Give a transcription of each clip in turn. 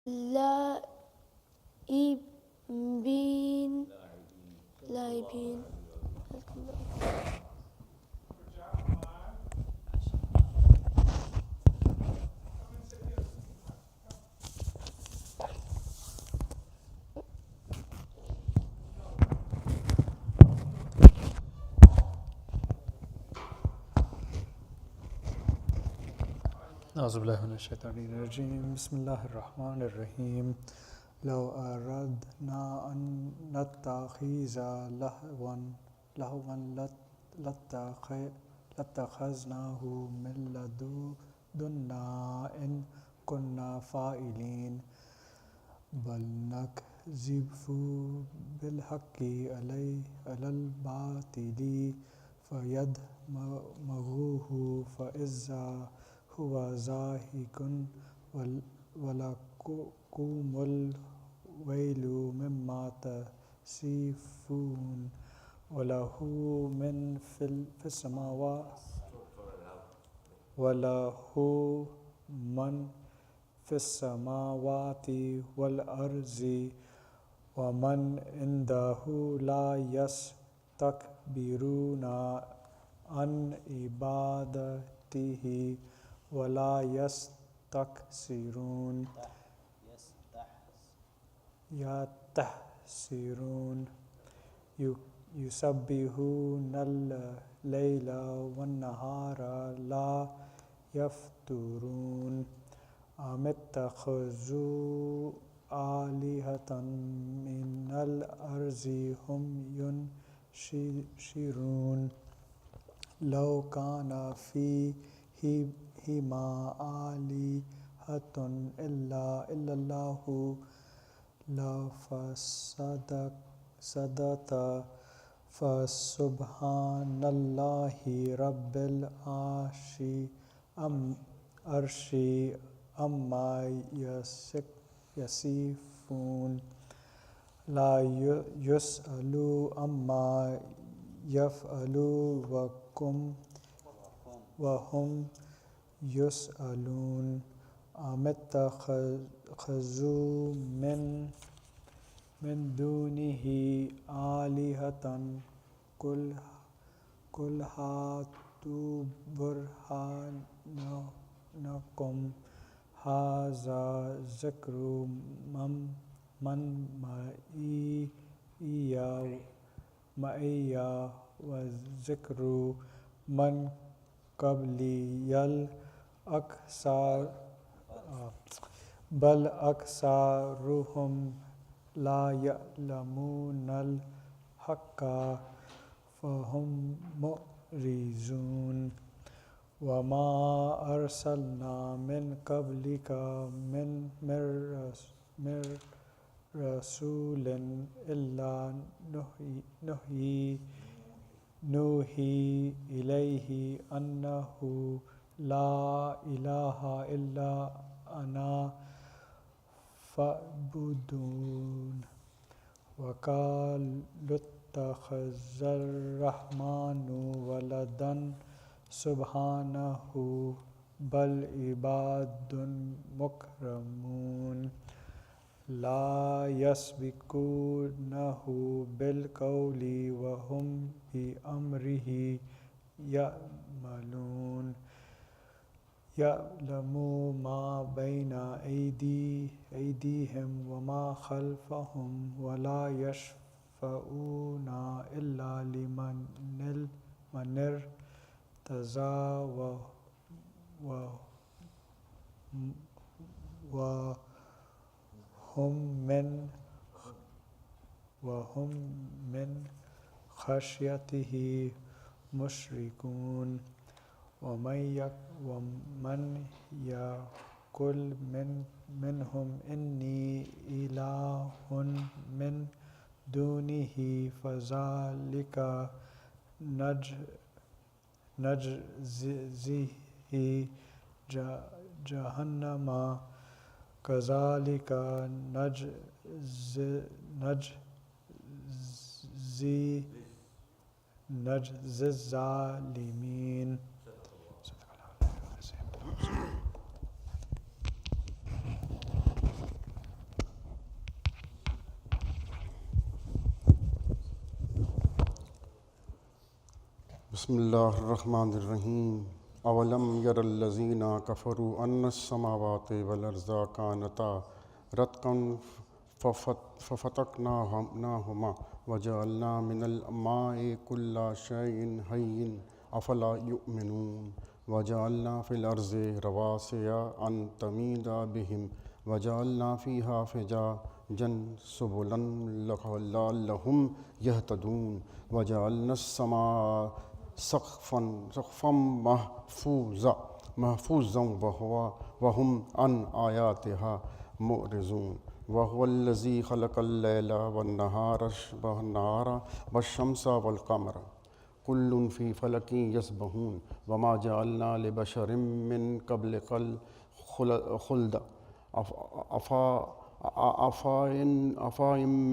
لاعبين لاعبين أعوذ بالله من الشيطان الرجيم بسم الله الرحمن الرحيم لو أردنا أن نتخذ لهوا لاتخذناه من لدنا إن كنا فاعلين بل نكذب بالحق على الباطل فيدمغه فإذا هو زاهق ولكم الويل مما تصفون وله من في السماوات والأرض ومن عنده لا يستكبرون عن عبادته ولا يستحسرون يسبحون الليل والنهار لا يفترون أم اتخذوا آلهة من الأرض هم ينشرون لو كان فيهما آلهة إلا الله لفسدتا فسبحان الله رب العرش عما يصفون لا يسأل عما يفعل وهم يسألون أم اتخذوا من دونه آلهة قل هاتوا برهانكم هذا ذكر من معي وذكر من قبلي بل أكثرهم لا يعلمون الحق فهم معرضون وما أرسلنا من قبلك من رسول إلا نوحي إليه أنه لا إله إلا أنا فاعبدون وقالوا اتخذ الرحمن ولدا سبحانه بل عباد مكرمون لا يسبقونه بالقول وهم بأمره يعملون يعلم ما بين أيديهم وما خلفهم ولا يشفعون إلا لمن ارتضى وهم من خشيته مشركون ومن يقل منهم إني إله من دونه فذلك نجزيه جهنم كذلك نجزي الظالمين. बिस्मिल्लाहिर्रहमानिर्रहीम अवलम यरल्लज़ीना कफ़रू अन्नस्समावाति वल-अर्ज़ा कानता रत्क़न फ़फ़तक़नाहुमा वजअलना मिनल माइ कुल्ला शैइन हय्यिन अफ़ला युमिनून वजअलना फ़िल अर्ज़ि रवासिया अन तमीदा बिहिम वजअलना फ़ीहा फ़िजाजन सुबुलन लअल्लहुम यहतदून वजअलनस्समाअ सक़फ़न महफ़ूज़न वहुम अन आयातिहा मुअरिज़ून वहुवल्लज़ी ख़लक़ल लैला वन्नहारा वश्शम्सा वल्क़मर कुल्लुन फ़ी फ़लकिन यस्बहून वमा जअलना लिबशरिम मिन क़ब्लिकल ख़ुल्द अफ़इन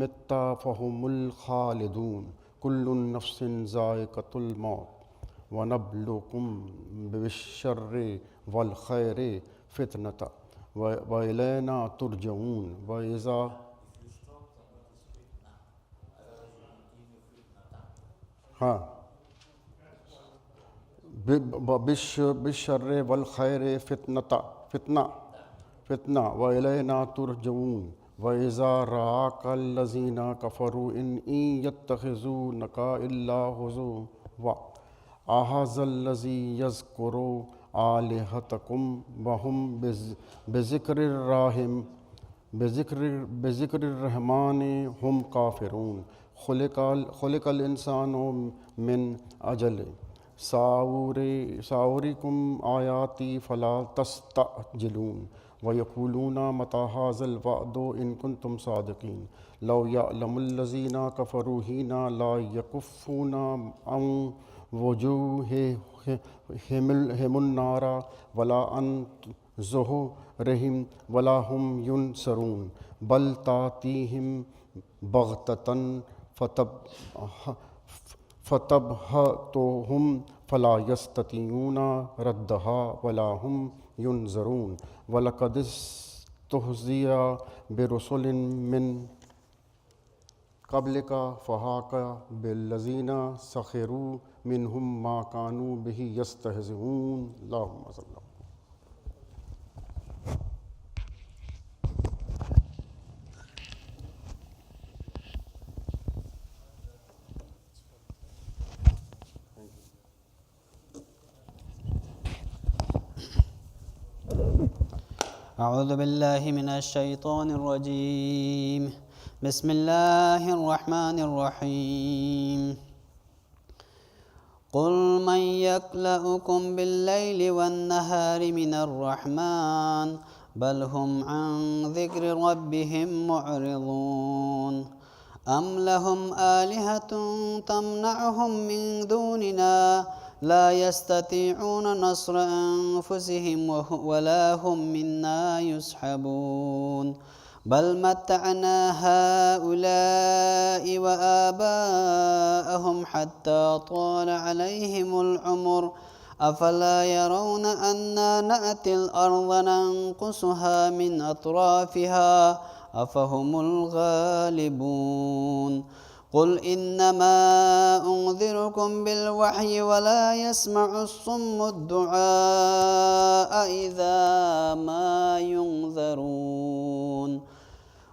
मित्ता फ़हुमुल ख़ालिदून कुल्लुन नफ़्सिन ज़ाइक़तुल मौत वनब्लुकुम बिश्शर्रि वल खैरि फ़ितनतन व इलैना तुरजऊन व इज़ा बिश्शर्रि वल खैरि फ़ितना व इलैना तुरजऊन व इज़ा रआकल्लज़ीना कफ़रू इन यत्तख़िज़ूनका इल्ला हुज़ुवा अहाज़ल्लज़ी यज़्कुरु आलिहतकुम वहुम बिज़िक्रिर्रहमानि हुम काफ़िरून खुलिक़ल इंसानु मिन अजलिन साउरिकुम आयाती फ़ला तस्तअजिलून वयक़ूलूना मता हाज़ल वअदु इन कुन्तुम सादिक़ीन लौ यअलमुल्लज़ीना कफ़रू हीना ला यकुफ़्फ़ूना अन वुजूहिहिमुन्नारा वला अन ज़ुहुरिहिम वला हुम युनसरून बल तातीहिम बग़ततन फ़तबहतुहुम फ़ला यस्ततीऊना रद्दहा वला हुम युनज़रून वलक़द इस्तुहज़िया बिरुसुलिन मिन क़ब्लिका फ़हाक़ बिल्लज़ीना सख़िरू मिनहुम मा कानू बिही यस्तहज़िऊन अल्लाहुम्मा सल्लि। अऊज़ु बिल्लाहि मिनश्शैतानिर्रजीम बिस्मिल्लाहिर्रहमानिर्रहीम क़ुल मन यक्लउकुम बिल्लैलि वन्नहारि मिनर्रहमान बल हुम अन ज़िक्रि रब्बिहिम मुअरिज़ून अम लहुम आलिहतुन तमनअहुम मिन दूनिना ला यस्ततीऊन नस्र अनफुसिहिम वला हुम मिन्ना युस्हबून बल मत्तअना हाउलाइ व आबाअहुम हत्ता ताल अलैहिमुल उम्र अफला यरौन अन्ना नअतिल अर्ज़ नंकुसुहा मिन अतराफिहा अफहुमुल गालिबून क़ुल इन्नमा उन्ज़िरुकुम बिलवह्यि वला यस्मउस्सुम्मुद्दुआअ इज़ा मा युन्ज़रून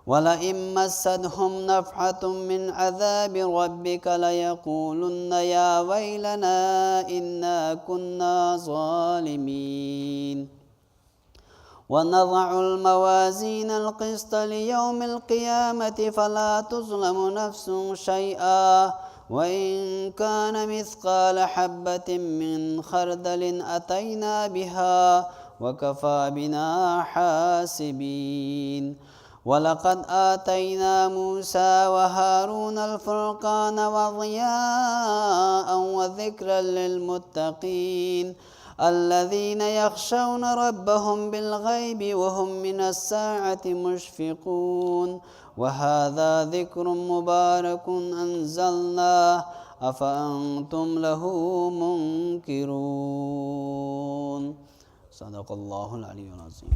वलइन मस्सतहुम नफ़हतुम मिन अज़ाबि रब्बिक लयक़ूलुन्न या वैलना इन्ना कुन्ना ज़ालिमीन ونضع الموازين القسط ليوم القيامة فلا تظلم نفس شيئا وإن كان مثقال حبة من خردل أتينا بها وكفى بنا حاسبين ولقد آتينا موسى وهارون الفرقان وضياء وذكرا للمتقين الذين يخشون ربهم بالغيب وهم من الساعة مشفقون وهذا ذكر مبارك أنزلناه أفأنتم له منكرون صدق الله العلي العظيم.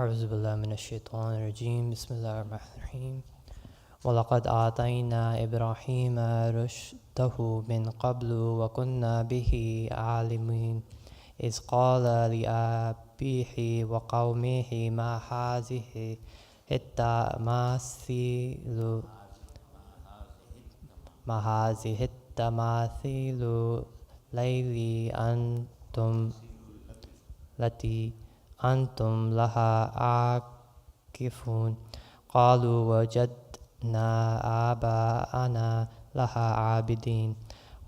أعوذ بالله من الشيطان الرجيم بسم الله الرحمن الرحيم ولقد آتينا إبراهيم رشده من قبل وكنا به عالمين إذ قال لأبيه وقومه ما هذه التماثيل التي أنتم لها عاكفون قالوا وجدنا آباءنا لها عابدين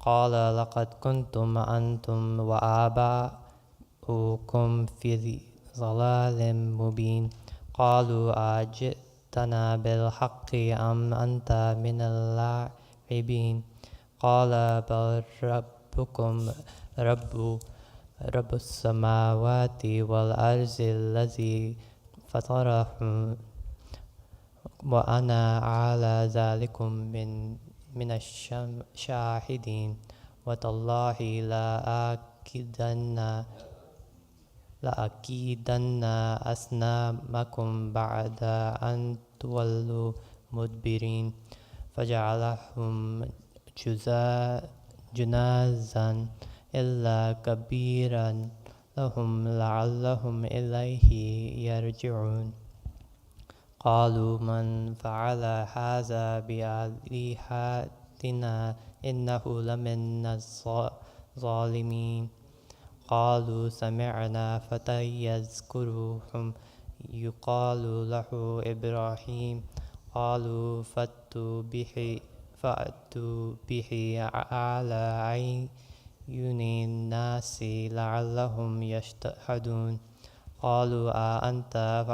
قال لقد كنتم أنتم وآباؤكم في ضلال مبين قالوا أجئتنا بالحق أم أنت من اللاعبين قال بل ربكم رب السماوات والأرض الذي فطرهم وأنا على ذلكم من الشاهدين وتالله لأكيدن أصنامكم بعد أن تولوا مدبرين فجعلهم جنازا إلا كبيرا لهم لعلهم إليه يرجعون قالوا من فعل هذا بآلهتنا إنه لمن الظالمين قالوا سمعنا فتى يذكرهم يقال له إبراهيم قالوا فأتوا به على عين الناس لعلهم يشهدون قالوا أأنت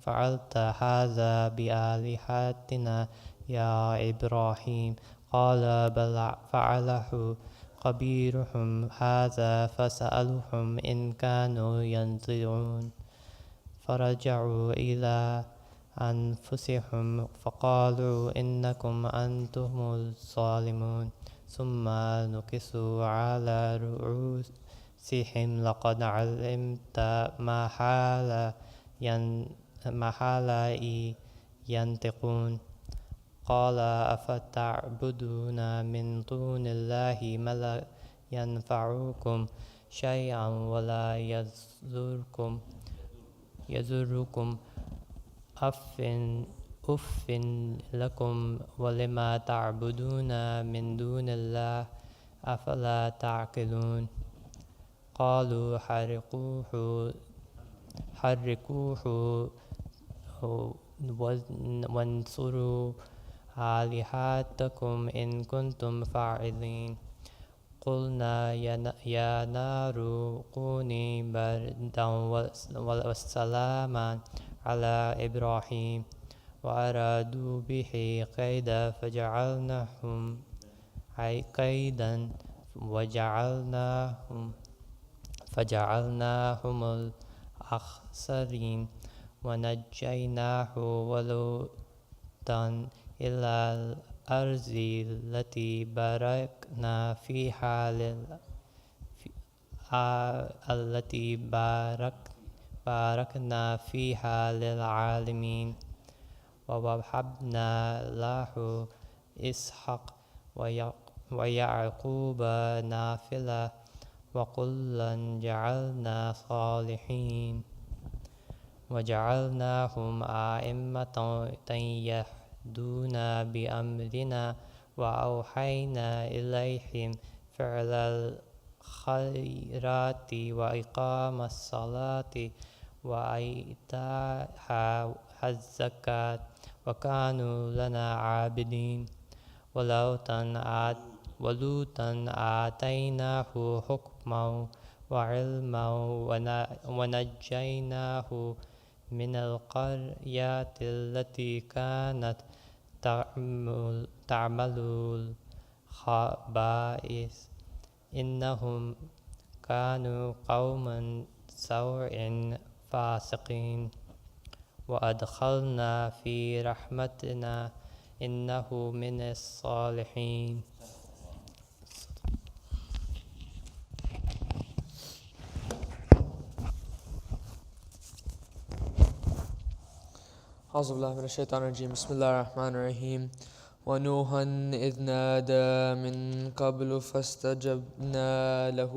فعلت هذا بآلهتنا يا إبراهيم قال بل فعله كبيرهم هذا فاسألهم إن كانوا ينطقون فرجعوا إلى أنفسهم فقالوا إنكم أنتم الظالمون ثم نكسوا على رؤوسهم لقد علمت ما حال ينطقون قال أفتعبدون من دون الله ما لا ينفعكم شيئا ولا يضركم أف لكم ولما تعبدون من دون الله أفلا تعقلون قالوا حرقوه وانصروا آلهتكم إن كنتم فاعلين قلنا يا نار كوني بردا وسلاما على إبراهيم وأرادوا به كيدا فجعلناهم الأخسرين ونجيناه ولوطا إلى الأرض التي باركنا فيها للعالمين ووهبنا له إسحاق ويعقوب نافلة وكلا جعلنا صالحين وجعلناهم أئمة يهدون بأمرنا وأوحينا إليهم فعل الخيرات وإقام الصلاة وإيتاء الزكاة وكانوا لنا عابدين ولوطا آتيناه حكما وعلما ونجيناه من القريات التي كانت تعمل الخبائث إنهم كانوا قوما سوء فاسقين وأدخلنا في رحمتنا إنه من الصالحين. أعوذ بالله من الشيطان الرجيم. بسم الله الرحمن الرحيم. ونوحا إذ نادى من قبل فاستجبنا له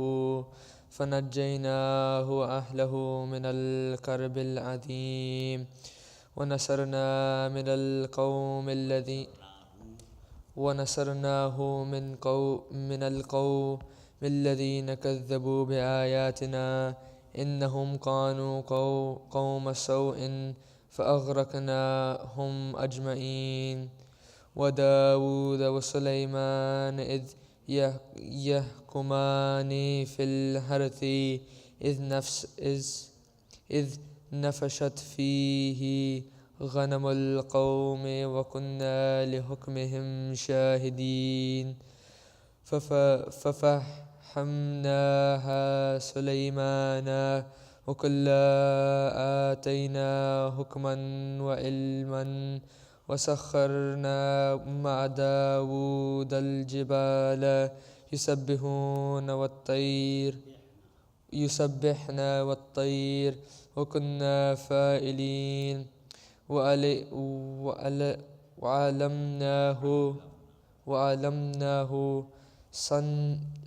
فنجيناه وأهله من الكرب العظيم ونصرناه من القوم الذين كذبوا بآياتنا إنهم كانوا قوم سوء فأغرقناهم أجمعين. وداود وسليمان يحكمان في الحرث إذ نفشت فيه غنم القوم وكنا لحكمهم شاهدين. ففهمناها سليمان وكلا آتينا حكما وعلما وسخرنا مع داود الجبال يسبحن والطير وكنا فاعلين. وعلمناه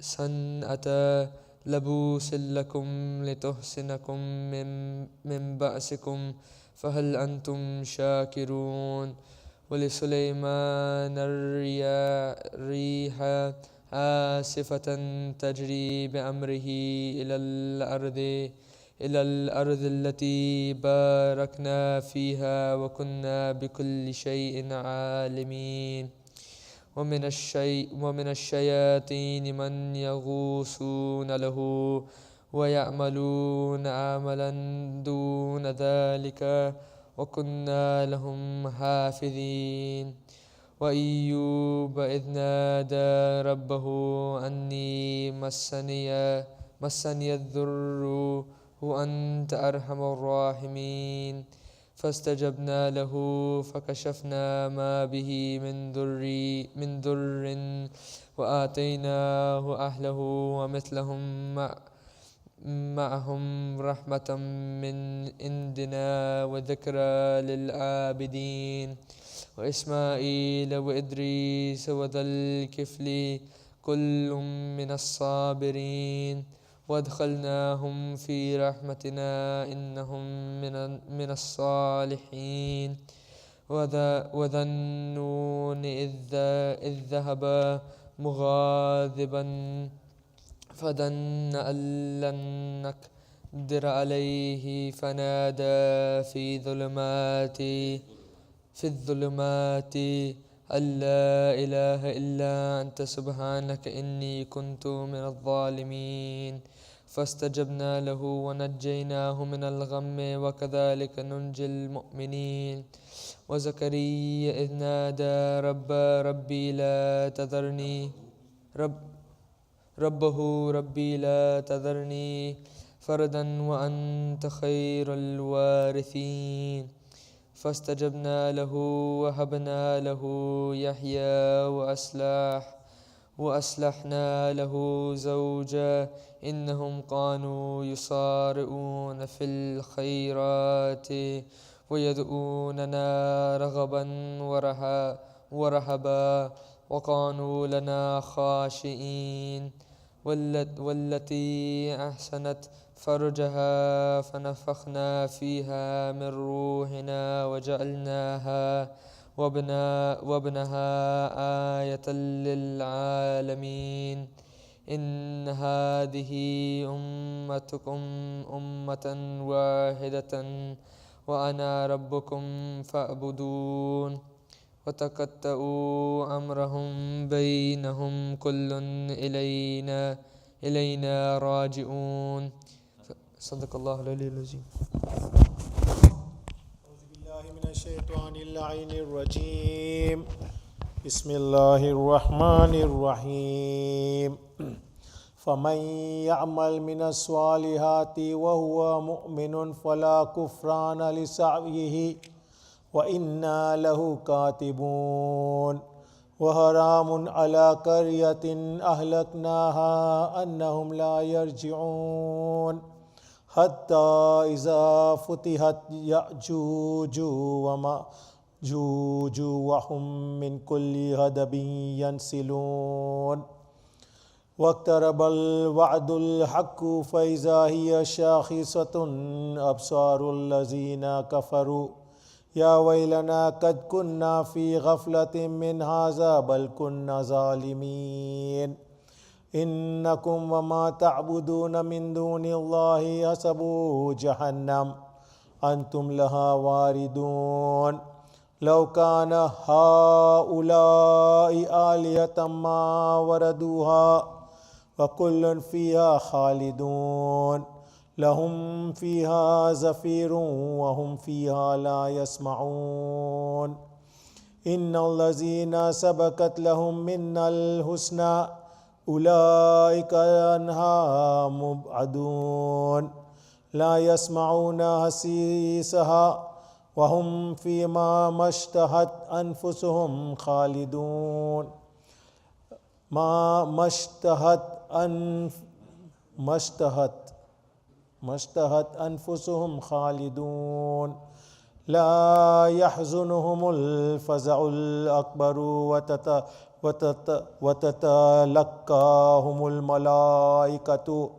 صنعة لبوس لكم لتحسنكم من بأسكم فهل أنتم شاكرون. ولسليمان الريح عاصفة تجري بأمره إلى الأرض التي باركنا فيها وكنا بكل شيء عالمين. ومن الشياطين من يغوصون له ويعملون عملا دون ذلك وكنا لهم حافظين. وأيوب إذ نادى ربه أني مسني الضر وأنت أرحم الراحمين فاستجبنا له فكشفنا ما به من ضر وآتيناه أهله ومثلهم معهم رحمة من عندنا وذكرى للعابدين. وإسماعيل وإدريس وذا الكفل كل من الصابرين وادخلناهم في رحمتنا إنهم من الصالحين. وذا النون إذ ذهب مغاضبا فظن أن لن نقدر عليه فنادى في الظلمات أن لا إله إلا أنت سبحانك إني كنت من الظالمين. فاستجبنا له ونجيناه من الغم وكذلك ننجي المؤمنين. وزكريا إذ نادى ربي لا تذرني فردا وأنت خير الوارثين. فاستجبنا له وهبنا له يحيى وأصلحنا له زوجا إنهم كانوا يسارعون في الخيرات ويدعوننا رغبا ورهبا وكانوا لنا خاشعين. والتي أحسنت فرجها فنفخنا فيها من روحنا وجعلناها وابنها آية للعالمين. إن هذه أمتكم أمة واحدة وأنا ربكم فاعبدون. وتقطعوا أمرهم بينهم كل إلينا راجعون. صدق الله العلي العظيم. أعوذ بالله من الشيطان اللعين الرجيم. بسم الله الرحمن الرحيم. فمن يعمل من الصالحات وهو مؤمن فلا كفران لسعيه وإنا له كاتبون. وحرام على قرية أهلكناها أنهم لا يرجعون. حتى إذا فتحت يأجوج ومأجوج وهم من كل هدب ينسلون واقترب الوعد الحق فإذا هي شاخصة أبصار الذين كفروا يا ويلنا قد كنا في غفلة من هذا بل كنا ظالمين إنكم وما تعبدون من دون الله حسب جهنم أنتم لها واردون لو كان هؤلاء آلهة ما وردوها وكل فيها خالدون لهم فيها زفير وهم فيها لا يسمعون إن الذين سبقت لهم منا الحسنى أولئك عنها مبعدون لا يسمعون حسيسها وهم فيما ما اشتهت أنفسهم خالدون ما اشتهت أنفسهم خالدون لا يحزنهم الفزع الأكبر وتتلقاهم الملائكة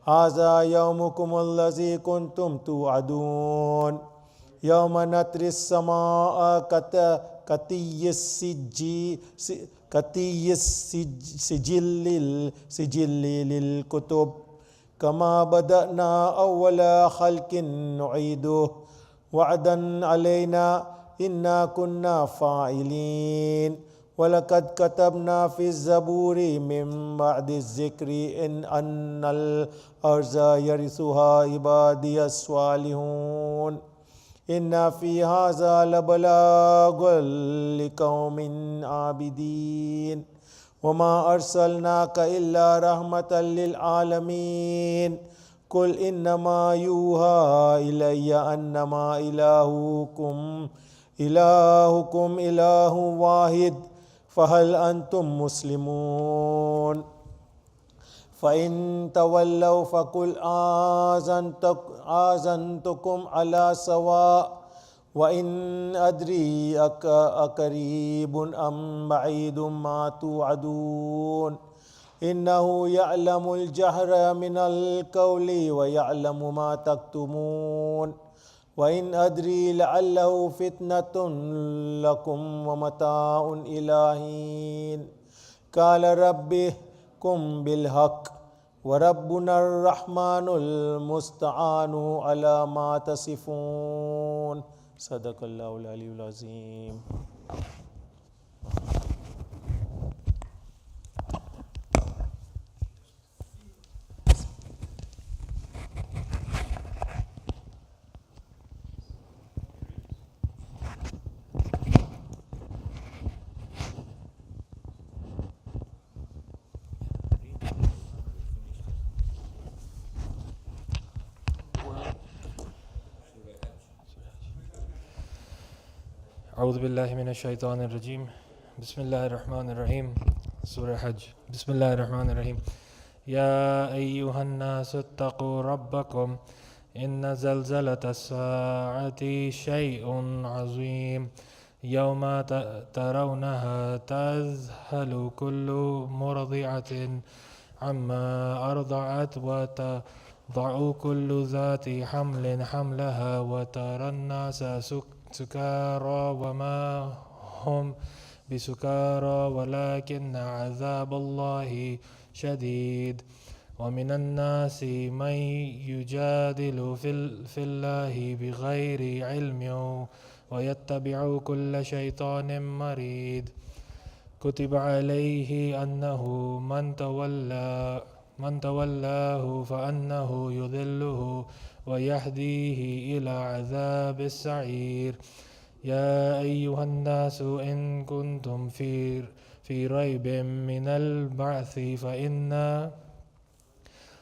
هذا يومكم الذي كنتم توعدون يوم نطوي السماء كطي السجل للكتب كما بدأنا أول خلق نعيده وعدا علينا إنا كنا فاعلين ولقد كتبنا في الزبور من بعد الذكر أن الأرض يرثها عبادي الصالحون إن في هذا لبلاغ لقوم عابدين وما أرسلناك إلا رحمة للعالمين قل إنما يوحى إلي أنما إلهكم إله واحد فهل أنتم مسلمون فإن تولوا فقل آذنتكم على سواء وإن أدري أقريب أم بعيد ما توعدون إنه يعلم الجهر من القول ويعلم ما تكتمون وإن أدري لعله فتنة لكم ومتاع إلى حين قال ربكم بالحق وربنا الرحمن المستعان على ما تصفون صدق الله العلي العظيم. أعوذ بالله من الشيطان الرجيم بسم الله الرحمن الرحيم سورة حج بسم الله الرحمن الرحيم يا أيها الناس اتقوا ربكم إن زلزلة الساعة شيء عظيم يوم ترونها تذهل كل مرضعة عما أرضعت وتضع كل ذات حمل حملها وترى الناس سكارى وما هم بسكارى ولكن عذاب الله شديد ومن الناس من يجادل في الله بغير علم ويتبع كل شيطان مريد كتب عليه أنه من تولاه فأنه يذله ويهديه إلى عذاب السعير يا أيها الناس إن كنتم في ريب من البعث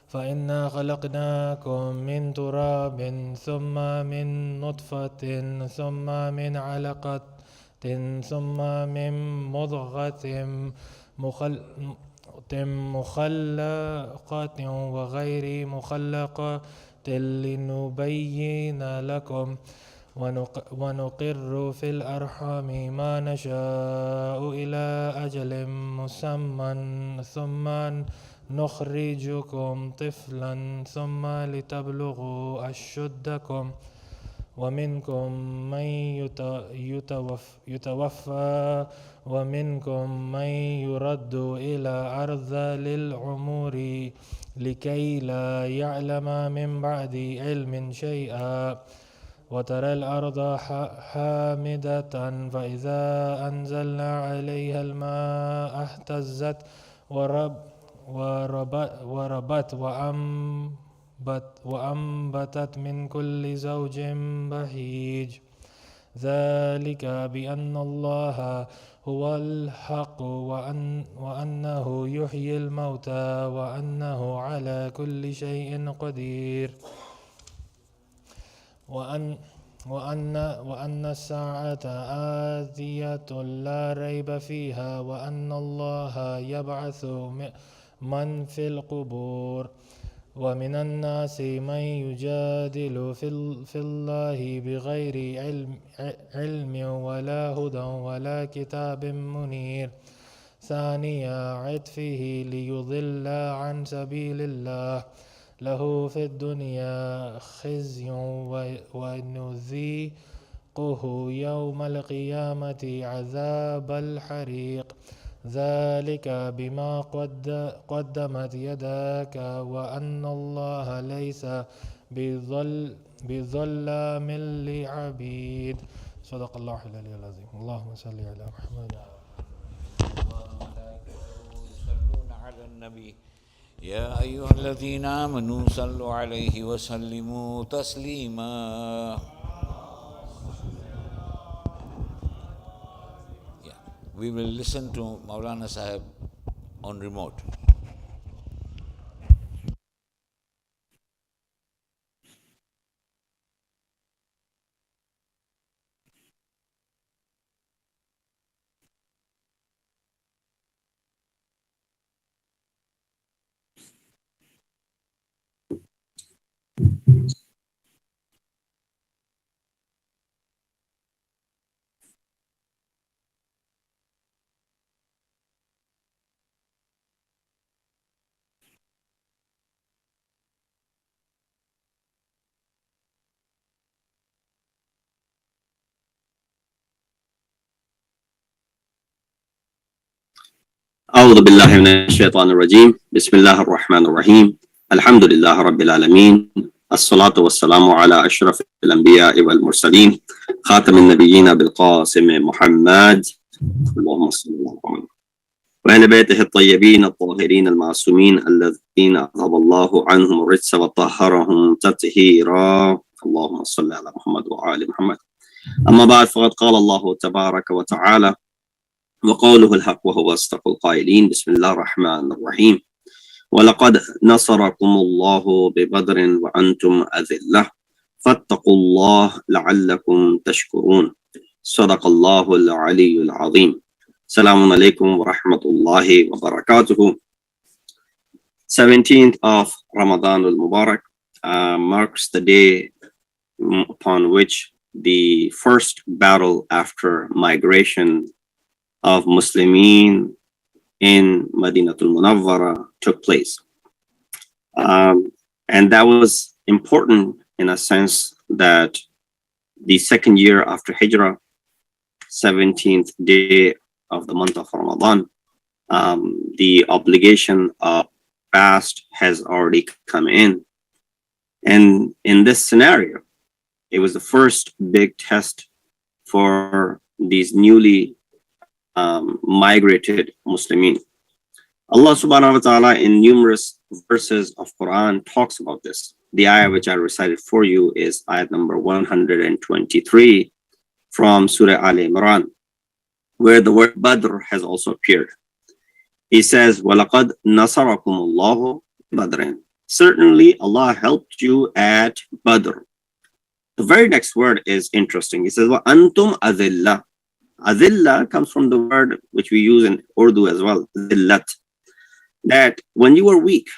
فإنا خلقناكم من تراب ثم من نطفة ثم من علقة ثم من مضغة مخلقة وغير مخلقة لنبين لكم ونقر في الأرحام ما نشاء إلى أجل مسمى ثم نخرجكم طفلا ثم لتبلغوا أشدكم ومنكم من يتوفى ومنكم من يرد إلى أرذل العمر لكي لا يعلم من بعد علم شيئا وترى الأرض حامدة فإذا أنزلنا عليها الماء اهتزت وربت وأنبتت من كل زوج بهيج ذلك بأن الله هو الحق وأنه يحيي الموتى وأنه على كل شيء قدير وأن الساعة آتية لا ريب فيها وأن الله يبعث من في القبور ومن الناس من يجادل في الله بغير علم ولا هدى ولا كتاب منير ثاني عطفه ليضل عن سبيل الله له في الدنيا خزي ونذيقه يوم القيامة عذاب الحريق ذلك بما قدمت يداك وأن الله ليس بظلام للعبيد صدق الله العلي العظيم اللهم صل على محمد يصلون على النبي يا أيها الذين آمنوا صلوا عليه وسلموا تسليما. We will listen to Molana Sahib on remote. أعوذ بالله من الشيطان الرجيم بسم الله الرحمن الرحيم الحمد لله رب العالمين الصلاة والسلام على أشرف الأنبياء والمرسلين خاتم النبيين بالقاسم محمد اللهم صل على محمد وأهل بيته الطيبين الطاهرين المعصومين الذين أذهب الله عنهم الرجس وطهرهم تطهيرا اللهم صل على محمد وآل محمد. أما بعد فقد قال الله تبارك وتعالى وقوله الحق وهو أصدق القائلين بسم الله الرحمن الرحيم ولقد نصركم الله ببدر وأنتم أذلة فاتقوا الله لعلكم تشكرون صدق الله العلي العظيم. Assalamu alaikum wa rahmatullahi wa barakatuhu. 17th of Ramadan al-Mubarak marks the day upon which the first battle after migration of Muslimin in Madinatul Munawwara took place. And that was important in a sense that the second year after Hijrah, 17th day of the month of Ramadan, the obligation of fast has already come in. And in this scenario, it was the first big test for these newly migrated Muslimin. Allah subhanahu wa ta'ala in numerous verses of Quran talks about this. The ayah which I recited for you is ayat number 123 from Surah Al-Imran, where the word Badr has also appeared. He says, وَلَقَدْ نَصَرَكُمُ اللَّهُ بَدْرٍ. Certainly Allah helped you at Badr. The very next word is interesting. He says, وَأَنْتُمْ أَذِلَّةٌ. Adilla comes from the word which we use in Urdu as well, zillat. That when you were weak,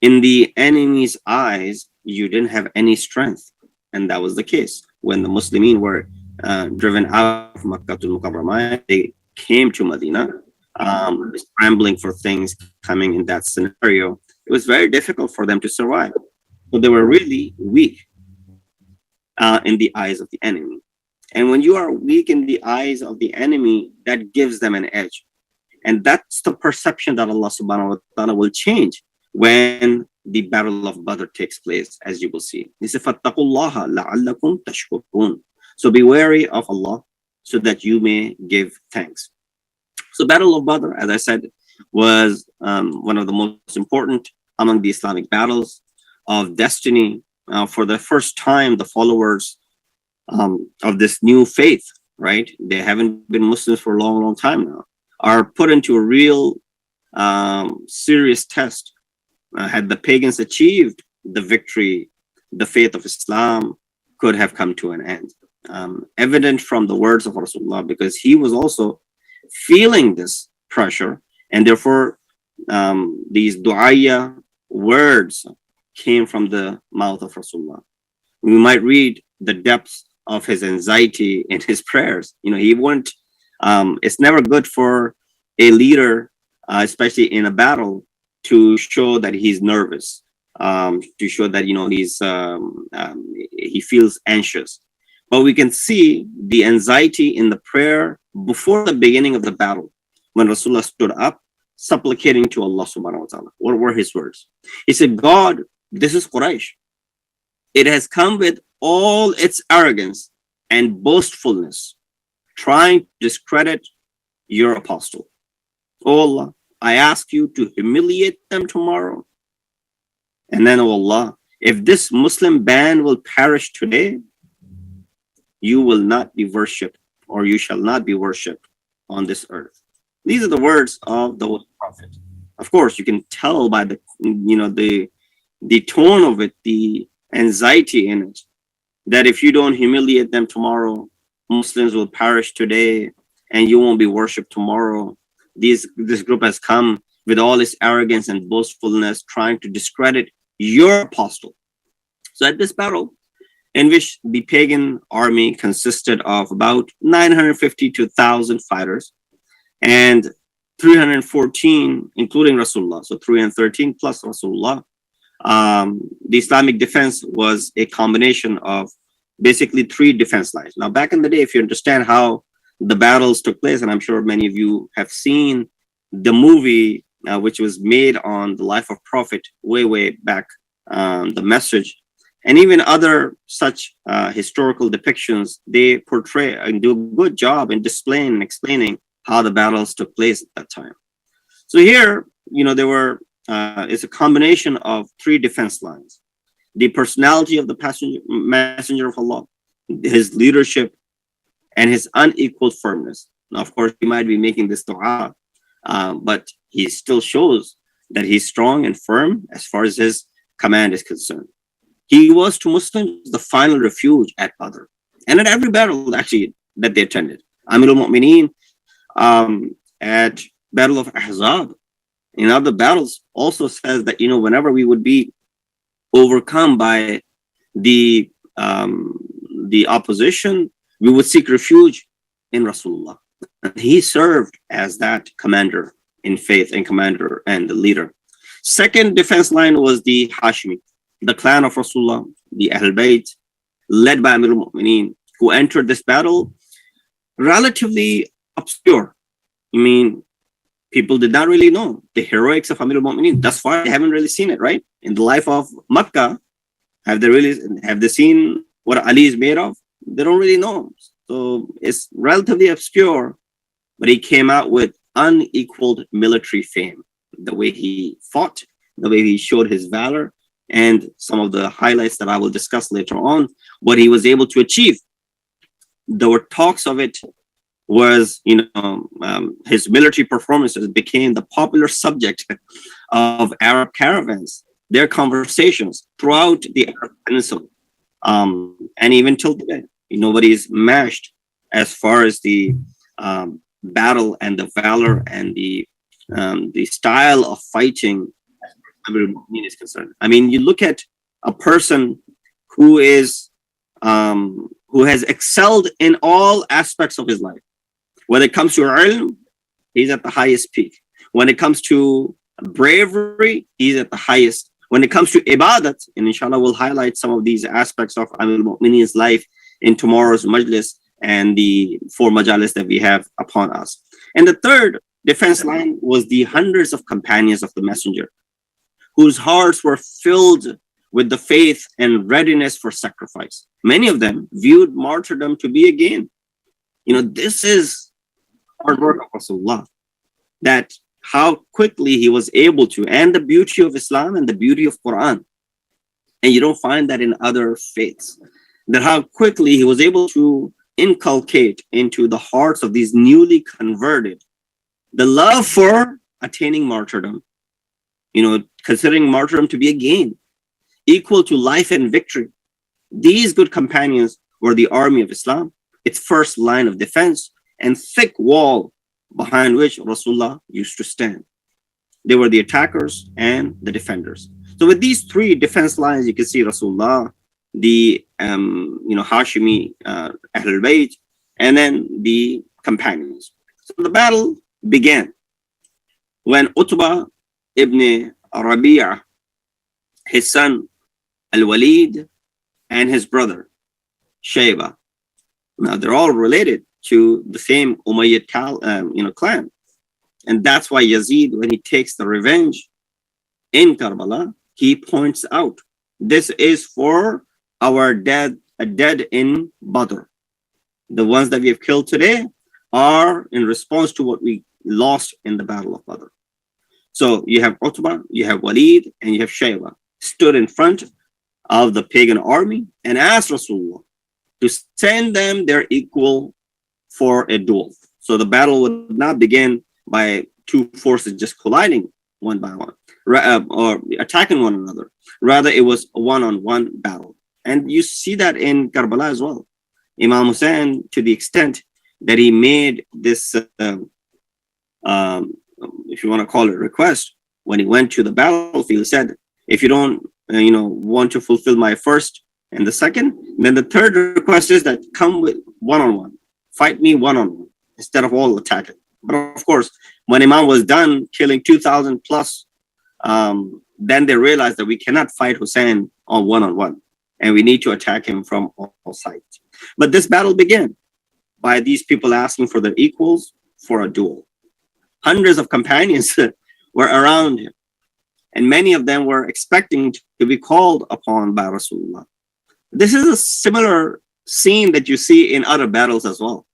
In the enemy's eyes, you didn't have any strength. And that was the case. When the Muslimin were driven out of Makkah to Mukarramah, they came to Medina, scrambling for things coming in that scenario. It was very difficult for them to survive. So they were really weak in the eyes of the enemy. And when you are weak in the eyes of the enemy, that gives them an edge. And that's the perception that Allah subhanahu wa ta'ala will change when the Battle of Badr takes place, as you will see. He said, فَاتَّقُوا اللَّهَ لَعَلَّكُمْ تَشْكُرُونَ. So be wary of Allah so that you may give thanks. So Battle of Badr, as I said, was one of the most important among the Islamic battles of destiny. For the first time, the followers of this new faith, right? They haven't been Muslims for a long, long time now, are put into a real serious test. Had the pagans achieved the victory, the faith of Islam could have come to an end. Evident from the words of Rasulullah, because he was also feeling this pressure, and therefore these du'aya words came from the mouth of Rasulullah. We might read the depths of his anxiety in his prayers. He wouldn't, it's never good for a leader, especially in a battle, to show that he's nervous, to show that, he feels anxious. But we can see the anxiety in the prayer before the beginning of the battle, when Rasulullah stood up, supplicating to Allah subhanahu wa ta'ala. What were his words? He said, God, this is Quraysh. It has come with all its arrogance and boastfulness, trying to discredit your apostle. Oh Allah, I ask you to humiliate them tomorrow. And then, oh Allah, if this Muslim band will perish today, you will not be worshipped, or you shall not be worshipped on this earth. These are the words of the Prophet. Of course, you can tell by the tone of it, the anxiety in it, that if you don't humiliate them tomorrow, Muslims will perish today, and you won't be worshipped tomorrow. This group has come with all its arrogance and boastfulness, trying to discredit your apostle. So at this battle, in which the pagan army consisted of about 950 to 1,000 fighters, and 314, including Rasulullah, so 313 plus Rasulullah. The Islamic defense was a combination of basically 3 defense lines. Now, back in the day, if you understand how the battles took place, and I'm sure many of you have seen the movie, which was made on the life of Prophet way back, The Message, and even other such historical depictions, they portray and do a good job in displaying and explaining how the battles took place at that time. So here, there were, it's a combination of 3 defense lines. The personality of the messenger of Allah, his leadership, and his unequaled firmness. Now, of course, he might be making this dua, but he still shows that he's strong and firm as far as his command is concerned. He was to Muslims the final refuge at Badr, and at every battle actually that they attended. Amirul Mu'mineen at Battle of Ahzab, in other battles, also says that whenever we would be overcome by the opposition, we would seek refuge in Rasulullah. And he served as that commander in faith and commander and the leader. Second defense line was the Hashimi, the clan of Rasulullah, the Ahl Bayt, led by Amirul Mu'mineen, who entered this battle relatively obscure. People did not really know the heroics of Amirul Mu'mineen. Thus far, they haven't really seen it, right? In the life of Makkah, have they seen what Ali is made of? They don't really know. So it's relatively obscure, but he came out with unequaled military fame. The way he fought, the way he showed his valor, and some of the highlights that I will discuss later on, what he was able to achieve. There were talks of it, was his military performances became the popular subject of Arab caravans, their conversations throughout the Arab Peninsula, and even till today. Nobody is matched as far as the battle and the valor and the style of fighting Amir al-Mu'minin is concerned. I mean, you look at a person who is who has excelled in all aspects of his life. When it comes to ilm, he's at the highest peak. When it comes to bravery, he's at the highest. When it comes to ibadat, and inshallah we'll highlight some of these aspects of Amir al-Mu'minin's life in tomorrow's majlis and the 4 majalis that we have upon us. And the third defense line was the hundreds of companions of the messenger, whose hearts were filled with the faith and readiness for sacrifice. Many of them viewed martyrdom to be a gain. You know, this is hard work of Rasulullah, that how quickly he was able to, and the beauty of Islam and the beauty of Quran. And you don't find that in other faiths, that how quickly he was able to inculcate into the hearts of these newly converted the love for attaining martyrdom, you know, considering martyrdom to be a gain equal to life and victory. These good companions were the army of Islam, its first line of defense and thick wall behind which Rasulullah used to stand. They were the attackers and the defenders. So with these 3 defense lines, you can see Rasulullah, the Hashimi Ahlul Bayt, and then the companions. So the battle began when Utbah ibn Rabi'ah, his son Al-Walid, and his brother Shayba. Now they're all related to the same Umayyad clan, and that's why Yazid, when he takes the revenge in Karbala, he points out, this is for our dead in Badr. The ones that we have killed today are in response to what we lost in the Battle of Badr. So you have Utbah, you have Walid, and you have Shayba stood in front of the pagan army and asked Rasulullah to send them their equal for a duel. So the battle would not begin by 2 forces just colliding one by one or attacking one another. Rather, it was a one-on-one battle. And you see that in Karbala as well. Imam Hussein, to the extent that he made this, if you want to call it request, when he went to the battlefield, said, if you don't, want to fulfill my first and the second, then the third request is that come with one-on-one, fight me one-on-one instead of all attacking. But of course, when Imam was done killing 2,000 plus, then they realized that we cannot fight Hussein on one-on-one, and we need to attack him from all sides. But this battle began by these people asking for their equals for a duel. Hundreds of companions were around him, and many of them were expecting to be called upon by Rasulullah. This is a similar scene that you see in other battles as well.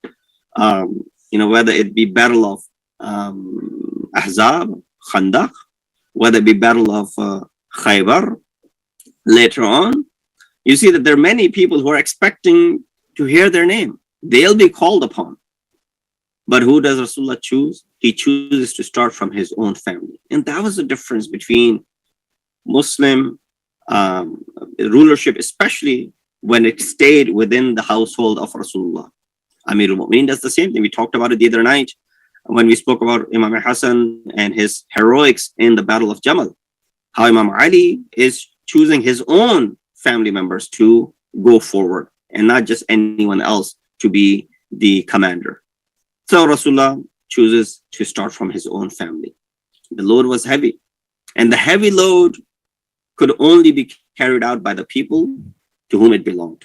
Whether it be Battle of Ahzab, Khandaq, whether it be Battle of Khaybar, later on, you see that there are many people who are expecting to hear their name. They'll be called upon. But who does Rasulullah choose? He chooses to start from his own family. And that was the difference between Muslim rulership, especially when it stayed within the household of Rasulullah. Amir al-Mu'minin does the same thing. We talked about it the other night when we spoke about Imam Hassan and his heroics in the Battle of Jamal. How Imam Ali is choosing his own family members to go forward and not just anyone else to be the commander. So Rasulullah chooses to start from his own family. The load was heavy, and the heavy load could only be carried out by the people to whom it belonged.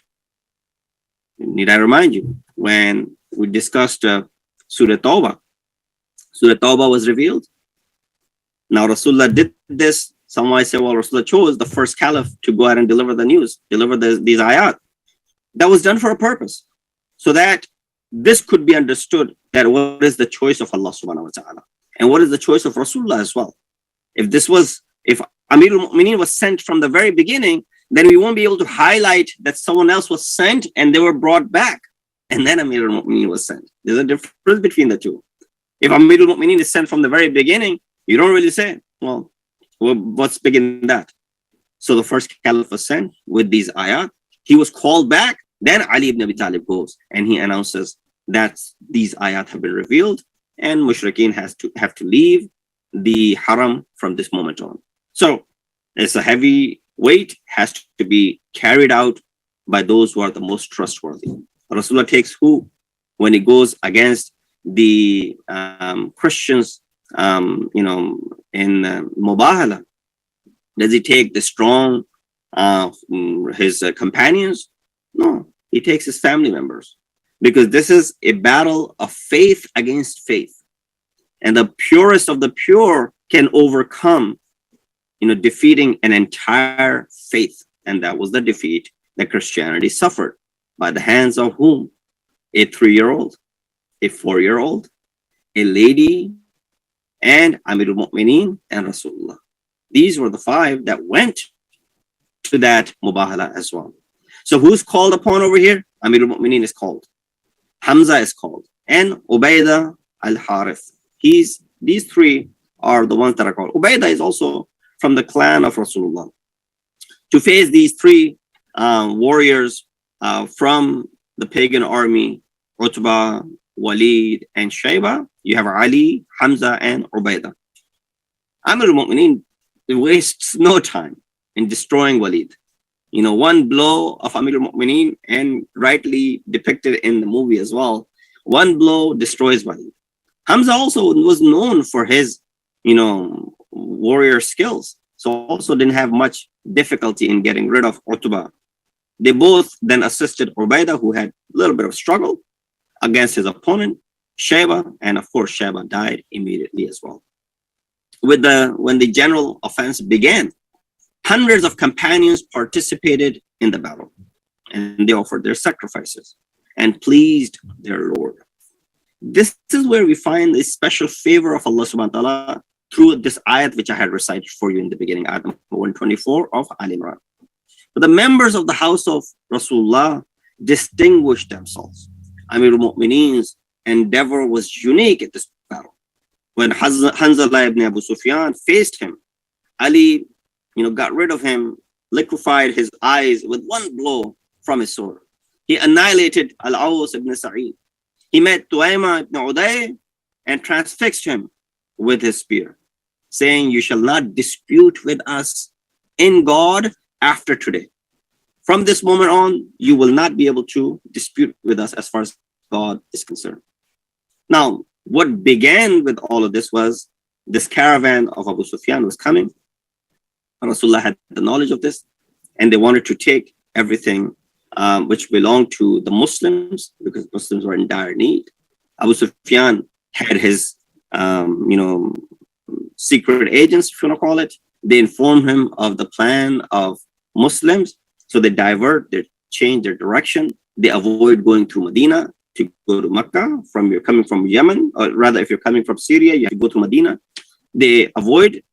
Need I remind you, when we discussed Surah Tawbah, Surah Tawbah was revealed. Now Rasulullah did this. Some might say, well, Rasulullah chose the first caliph to go out and deliver the news, deliver these ayat. That was done for a purpose, so that this could be understood that what is the choice of Allah subhanahu wa ta'ala, and what is the choice of Rasulullah as well. If Amir al-Mu'minin was sent from the very beginning, then we won't be able to highlight that someone else was sent and they were brought back, and then Amir al-Mu'minin was sent. There's a difference between the two. If Amir al-Mu'minin is sent from the very beginning, you don't really say, well, what's big in that? So the first caliph was sent with these ayat. He was called back. Then Ali ibn Abi Talib goes and he announces that these ayat have been revealed and mushrikeen have to leave the haram from this moment on. So It's a heavy weight, has to be carried out by those who are the most trustworthy. Rasulullah takes who? When he goes against the Christians, in Mubahala, does he take the strong, his companions? No, he takes his family members, because this is a battle of faith against faith, and the purest of the pure can overcome, defeating an entire faith. And that was the defeat that Christianity suffered, by the hands of whom? A 3-year-old, a 4-year-old, a lady, and Amirul Mu'mineen and Rasulullah. These were the 5 that went to that Mubahala as well. So who's called upon over here? Amirul Mu'mineen is called. Hamza is called. And Ubaidah al-Harith. These 3 are the ones that are called. Ubaidah is also from the clan of Rasulullah. To face these 3 warriors from the pagan army, Utbah, Walid, and Shayba, you have Ali, Hamza, and Ubaidah. Amir al-Mu'mineen wastes no time in destroying Walid. One blow of Amir al-Mu'mineen, and rightly depicted in the movie as well, one blow destroys Walid. Hamza also was known for his, warrior skills, so also didn't have much difficulty in getting rid of Utbah. They both then assisted Ubaidah, who had a little bit of struggle against his opponent, Shayba, and of course Shayba died immediately as well. When the general offense began, hundreds of companions participated in the battle, and they offered their sacrifices and pleased their Lord. This is where we find the special favor of Allah subhanahu wa ta'ala through this ayat which I had recited for you in the beginning, ayat number 124 of Al Imran. But the members of the house of Rasulullah distinguished themselves. Amir al-Mu'mineen's endeavor was unique at this battle. When Hanzala ibn Abu Sufyan faced him, Ali, got rid of him, liquefied his eyes with one blow from his sword. He annihilated Al-Aws ibn Sa'id. He met Tuayma ibn Uday and transfixed him with his spear, saying, "You shall not dispute with us in God after today. From this moment on, you will not be able to dispute with us as far as God is concerned." Now, what began with all of this was this caravan of Abu Sufyan was coming. Rasulullah had the knowledge of this, and they wanted to take everything which belonged to the Muslims, because Muslims were in dire need. Abu Sufyan had his, secret agents, if you want to call it. They informed him of the plan of Muslims, so they change their direction. They avoid going through Medina to go to Mecca. You're coming from Yemen, or rather, if you're coming from Syria, you have to go to Medina. They avoid.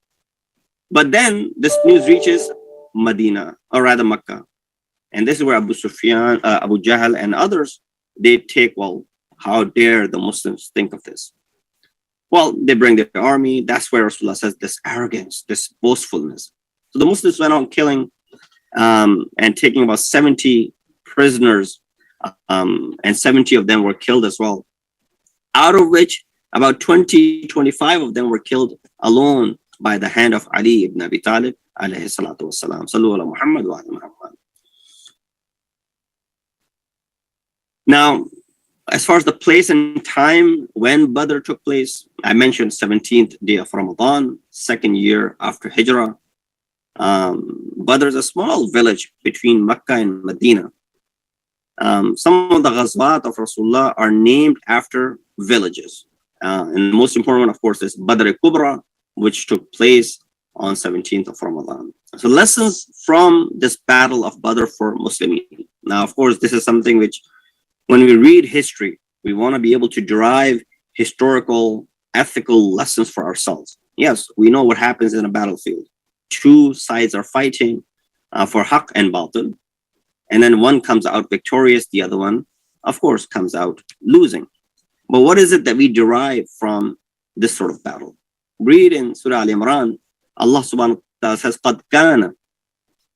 But then this news reaches Medina, or rather Mecca. And this is where Abu Sufyan, Abu Jahl, and others, they take, well, how dare the Muslims think of this? Well, they bring their army. That's where Rasulullah says this arrogance, this boastfulness. So the Muslims went on killing and taking about 70 prisoners, and 70 of them were killed as well. Out of which about 25 of them were killed alone by the hand of Ali ibn Abi Talib, alayhi salatu wassalam. Sallu ala Muhammad wa ala Muhammad. Now, as far as the place and time when Badr took place, I mentioned 17th day of Ramadan, 2nd year after Hijrah. Badr is a small village between Mecca and Medina. Some of the ghazwat of Rasulullah are named after villages. And the most important one, of course, is Badr al-Kubra, which took place on 17th of Ramadan. So lessons from this battle of Badr for Muslims. Now, of course, this is something which, when we read history, we want to be able to derive historical, ethical lessons for ourselves. Yes, we know what happens in a battlefield. Two sides are fighting for haqq and batil, and then one comes out victorious, the other one, of course, comes out losing. But what is it that we derive from this sort of battle? Read in Surah Al-Imran, Allah subhanahu wa ta'ala says, قَدْ كَانَ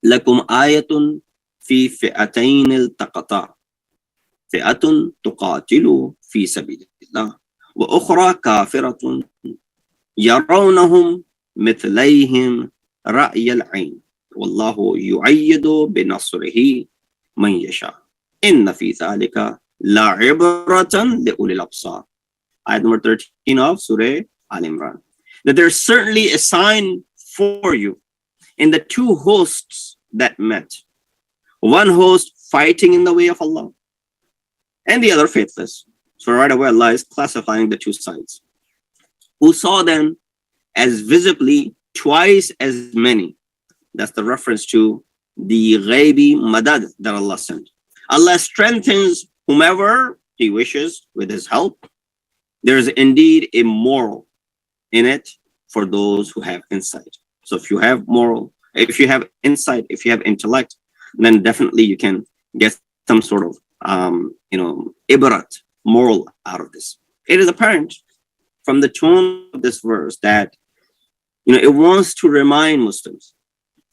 لَكُمْ آيَةٌ فِي فِئَتَيْنِ الْتَقَطَا فئة تقاتل في سبيل الله وأخرى كافرة يرونهم مثليهم رأي العين والله يؤيد بنصره من يشاء إن في ذلك لعبرة لأولي الأبصار. Ayat number 13 of Surah Al-Imran. That there's certainly a sign for you in the two hosts that met. One host fighting in the way of Allah and the other faithless. So right away Allah is classifying the two sides. Who saw them as visibly twice as many. That's the reference to the ghaibi madad that Allah sent. Allah strengthens whomever He wishes with His help. There is indeed a moral in it for those who have insight. So if you have moral, if you have insight, if you have intellect, then definitely you can get some sort of ibrat, moral out of this. It is apparent from the tone of this verse that it wants to remind Muslims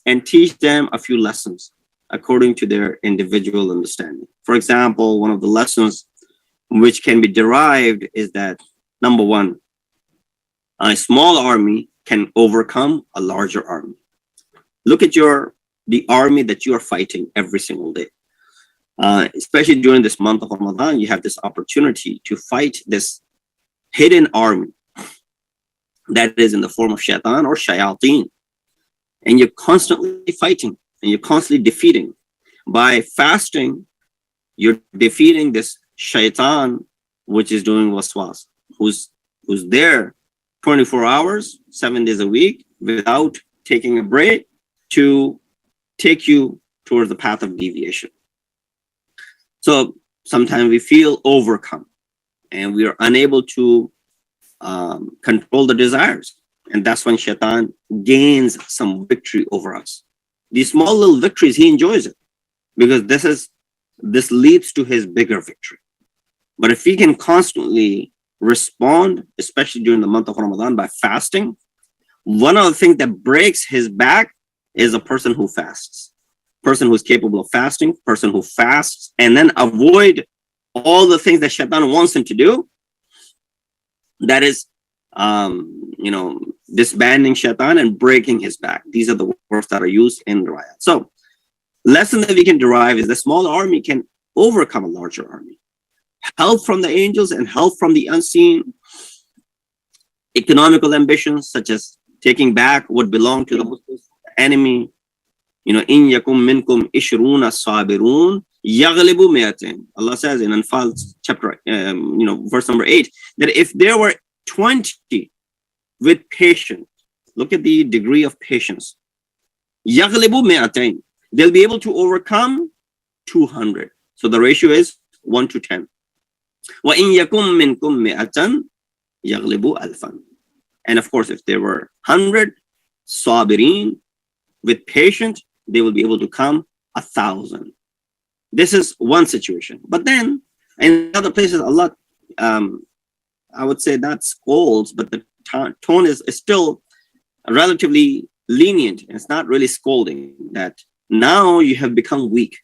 and teach them a few lessons according to their individual understanding. For example, one of the lessons which can be derived is that, number one, a small army can overcome a larger army. Look at the army that you are fighting every single day. Especially during this month of Ramadan, you have this opportunity to fight this hidden army that is in the form of shaitan or shayateen. And you're constantly fighting and you're constantly defeating. By fasting, you're defeating this shaitan, which is doing waswas, who's there 24 hours, 7 days a week, without taking a break to take you towards the path of deviation. So sometimes we feel overcome and we are unable to control the desires. And that's when shaitan gains some victory over us. These small little victories, he enjoys it because this leads to his bigger victory. But if he can constantly respond, especially during the month of Ramadan, by fasting, one of the things that breaks his back is a person who fasts. Person who's capable of fasting, person who fasts and then avoid all the things that shaitan wants him to do. That is, disbanding shaitan and breaking his back. These are the words that are used in the riwayat. So, lesson that we can derive is the small army can overcome a larger army. Help from the angels and help from the unseen. Economical ambitions such as taking back what belonged to the enemy. In yakum minkum ishruna sabirun yaghlibu mi'atain. Allah says in Anfal chapter, verse number 8, that if there were 20 with patience, look at the degree of patience. Yaghlibu mi'atain. They'll be able to overcome 200. So the ratio is 1 to 10. Wa in yakum minkum mi'atan yaghlibu alfan. And of course, if there were 100 sabirin with patience, they will be able to come 1,000. This is one situation. But then in other places, Allah, I would say not scolds, but the tone is still relatively lenient. It's not really scolding that now you have become weak.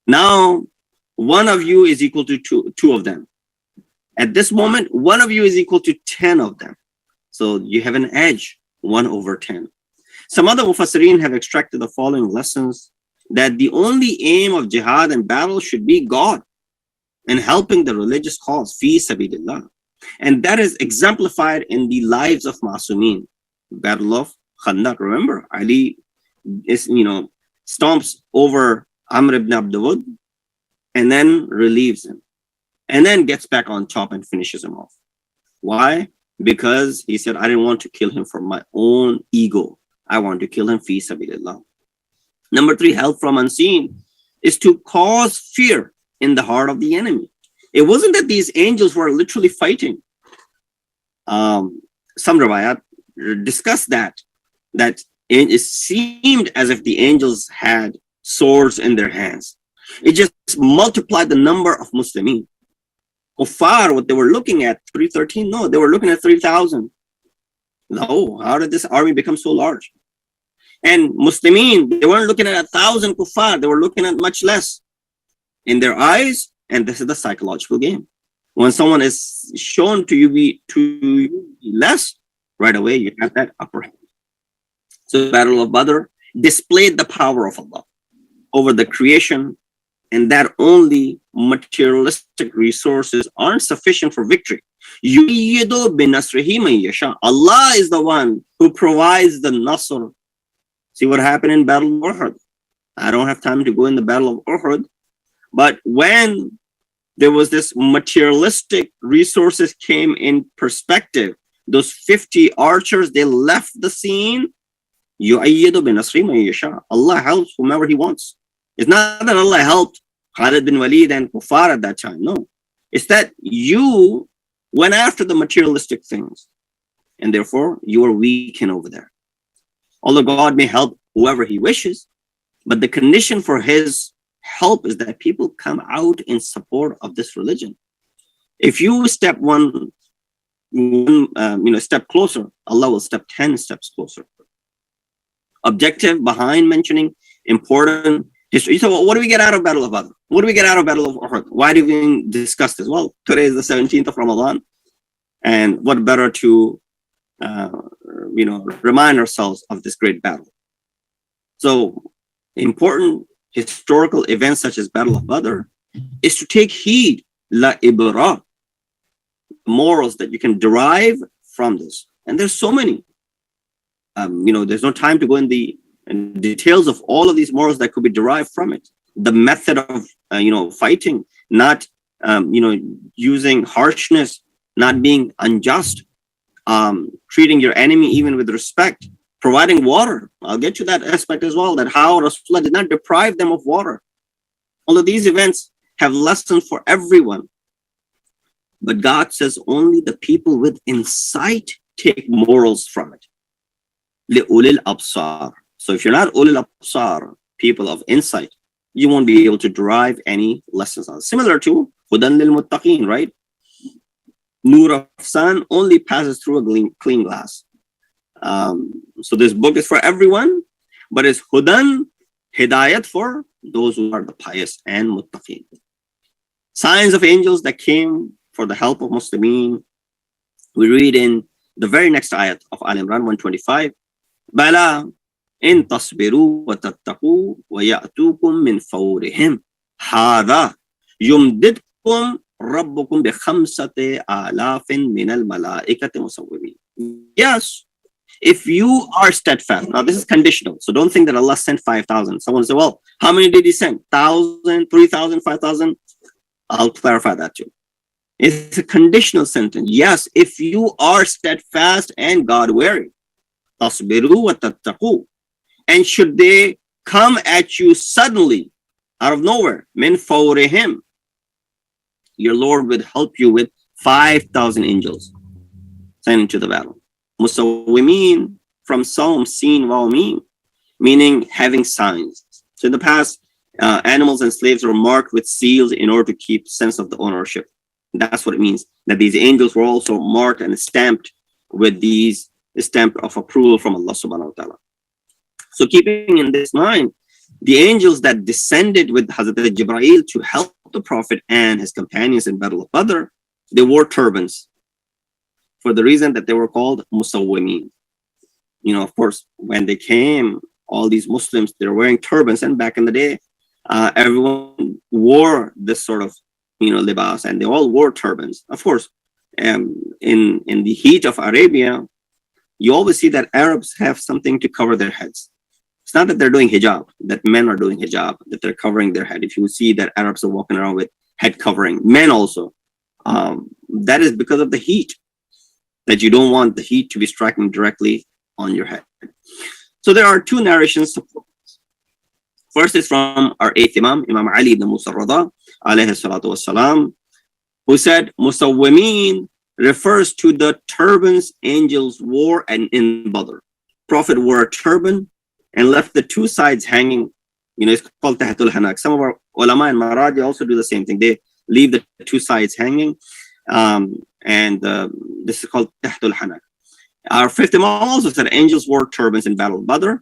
Now one of you is equal to two of them. At this moment, one of you is equal to 10 of them. So you have an edge, 1 over 10. Some other mufassirin have extracted the following lessons: that the only aim of jihad and battle should be God and helping the religious cause, fi sabilillah. And that is exemplified in the lives of Masumin. Battle of Khandaq. Remember, Ali is, stomps over Amr ibn Abdul and then relieves him and then gets back on top and finishes him off. Why? Because he said, I didn't want to kill him for my own ego. I want to kill him fi sabilillah. Number 3, help from unseen is to cause fear in the heart of the enemy. It wasn't that these angels were literally fighting. Some riwayat discuss that it seemed as if the angels had swords in their hands. It just multiplied the number of Muslimin. Kuffar, what they were looking at, 313, no, they were looking at 3,000. No, how did this army become so large? And Muslimin, they weren't looking at 1,000 kuffar, they were looking at much less in their eyes. And this is the psychological game. When someone is shown to you be less, right away you have that upper hand. So the Battle of Badr displayed the power of Allah over the creation, and that only materialistic resources aren't sufficient for victory. Allah is the one who provides the nasr. See what happened in Battle of Uhud. I don't have time to go in the Battle of Uhud, but when there was this materialistic resources came in perspective, those 50 archers, they left the scene. Allah helps whomever He wants. It's not that Allah helped Khalid bin Walid and Kuffar at that time. No. It's that you went after the materialistic things, and therefore you are weakened over there. Although God may help whoever He wishes, but the condition for His help is that people come out in support of this religion. If you step one step closer, Allah will step 10 steps closer. Objective behind mentioning important history. So what do we get out of Battle of Badr? What do we get out of Battle of Uhud? Why do we discuss this? Well, today is the 17th of Ramadan, and what better to remind ourselves of this great battle. So important historical events such as Battle of Badr is to take heed, la ibra, morals that you can derive from this. And there's so many. There's no time to go in the details of all of these morals that could be derived from it. The method of fighting, not using harshness, not being unjust, treating your enemy even with respect, providing water. I'll get to that aspect as well, that how Rasulullah did not deprive them of water. All of these events have lessons for everyone. But God says only the people with insight take morals from it. لِأُولِي الْأَبْصَارِ. So if you're not ulil absar, people of insight, you won't be able to derive any lessons on it. Similar to Hudan lil Muttaqeen, right? Nur of sun only passes through a clean glass. So this book is for everyone, but it's Hudan, Hidayat for those who are the pious and Muttaqeen. Signs of angels that came for the help of Muslimin. We read in the very next ayat of Al Imran 125, Bala in tasbiru wa tattaqu wa ya'tukum min fawrihim hadha yumdidkum rabbukum bi khamsati alafin min al malaikati musawwimin. Yes, if you are steadfast. Now this is conditional, so don't think that Allah sent 5,000. Someone say, well, how many did He send? 1,000, 3,000, 5,000? I'll clarify that too. It's a conditional sentence. Yes, if you are steadfast and God-weary. Tasbiru wa tattaqu. And should they come at you suddenly, out of nowhere, min fawrihim, your Lord would help you with 5,000 angels sent into the battle. Musawwimin, from Psalm, seen wawmin, meaning having signs. So in the past, animals and slaves were marked with seals in order to keep sense of the ownership. That's what it means, that these angels were also marked and stamped with these stamp of approval from Allah subhanahu wa ta'ala. So keeping in this mind, the angels that descended with Hazrat Jibreel to help the Prophet and his companions in Battle of Badr, they wore turbans for the reason that they were called Musawwimin. Of course, when they came, all these Muslims, they were wearing turbans, and back in the day, everyone wore this sort of libas, and they all wore turbans. Of course, in the heat of Arabia, you always see that Arabs have something to cover their heads. It's not that they're doing hijab, that men are doing hijab, that they're covering their head. If you see that Arabs are walking around with head covering, men also, that is because of the heat, that you don't want the heat to be striking directly on your head. So there are two narrations. First is from our eighth Imam, Imam Ali ibn Musa Rada, alayhi salatu wassalam, who said, Musawwimin refers to the turbans angels wore and in Badr. Prophet wore a turban and left the two sides hanging. It's called tahtul hanak. Some of our ulama and maraji also do the same thing. They leave the two sides hanging, and this is called tahtul hanak. Our fifth Imam also said angels wore turbans in Battle of Badr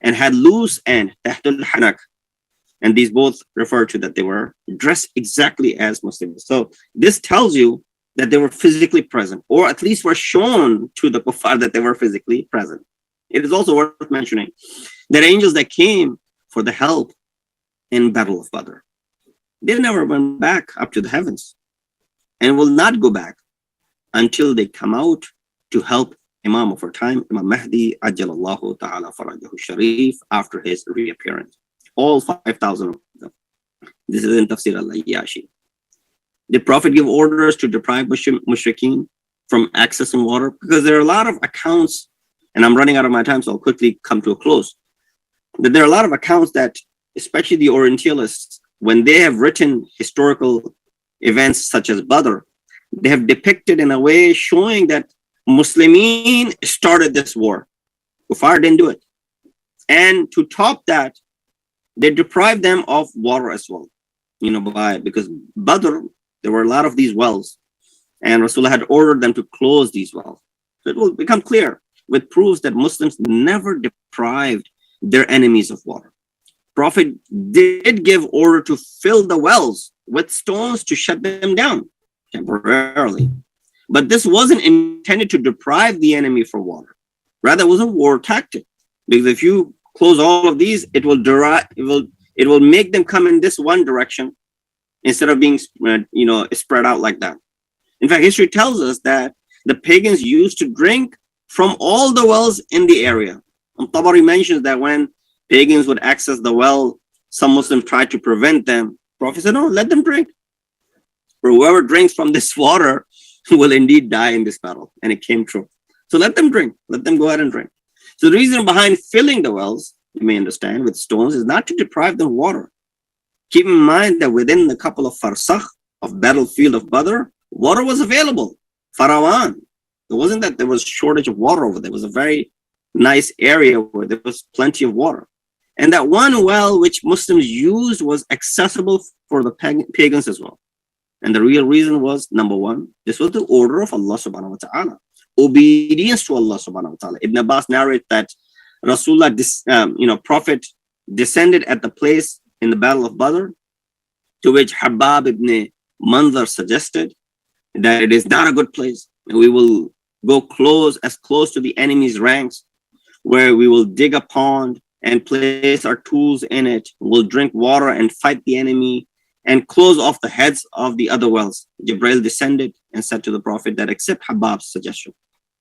and had loose end, tahtul hanak. And these both refer to that they were dressed exactly as Muslims. So this tells you that they were physically present, or at least were shown to the kuffar that they were physically present. It is also worth mentioning that angels that came for the help in Battle of Badr, they never went back up to the heavens and will not go back until they come out to help Imam of our time, Imam Mahdi, Ajjalallahu Ta'ala Farajahu Sharif, after his reappearance. All 5,000 of them. This is in Tafsir al-Ayyashi. Did Prophet give orders to deprive mushrikeen from accessing water? Because there are a lot of accounts, and I'm running out of my time, so I'll quickly come to a close. That there are a lot of accounts that, especially the Orientalists, when they have written historical events such as Badr, they have depicted in a way showing that Muslimin started this war. Kuffar didn't do it. And to top that, they deprived them of water as well. Because Badr, there were a lot of these wells, and Rasulullah had ordered them to close these wells. So it will become clear with proofs that Muslims never deprived their enemies of water. Prophet did give order to fill the wells with stones to shut them down temporarily. But this wasn't intended to deprive the enemy for water. Rather, it was a war tactic. Because if you close all of these, it will make them come in this one direction instead of being spread out like that. In fact, history tells us that the pagans used to drink from all the wells in the area. Tabari mentions that when pagans would access the well, some Muslims tried to prevent them. Prophet said, no, let them drink. For whoever drinks from this water will indeed die in this battle. And it came true. So let them drink. Let them go ahead and drink. So the reason behind filling the wells, you may understand, with stones is not to deprive them of water. Keep in mind that within the couple of farsakh of battlefield of Badr, water was available. Farawan. It wasn't that there was shortage of water over there. It was a very nice area where there was plenty of water. And that one well which Muslims used was accessible for the pagans as well. And the real reason was, number one, this was the order of Allah subhanahu wa ta'ala. Obedience to Allah subhanahu wa ta'ala. Ibn Abbas narrates that Rasulullah, Prophet descended at the place in the Battle of Badr, to which Habab ibn Manzar suggested that it is not a good place. And we will go as close to the enemy's ranks, where we will dig a pond and place our tools in it. We'll drink water and fight the enemy and close off the heads of the other wells. Jibreel descended and said to the Prophet that accept Habab's suggestion.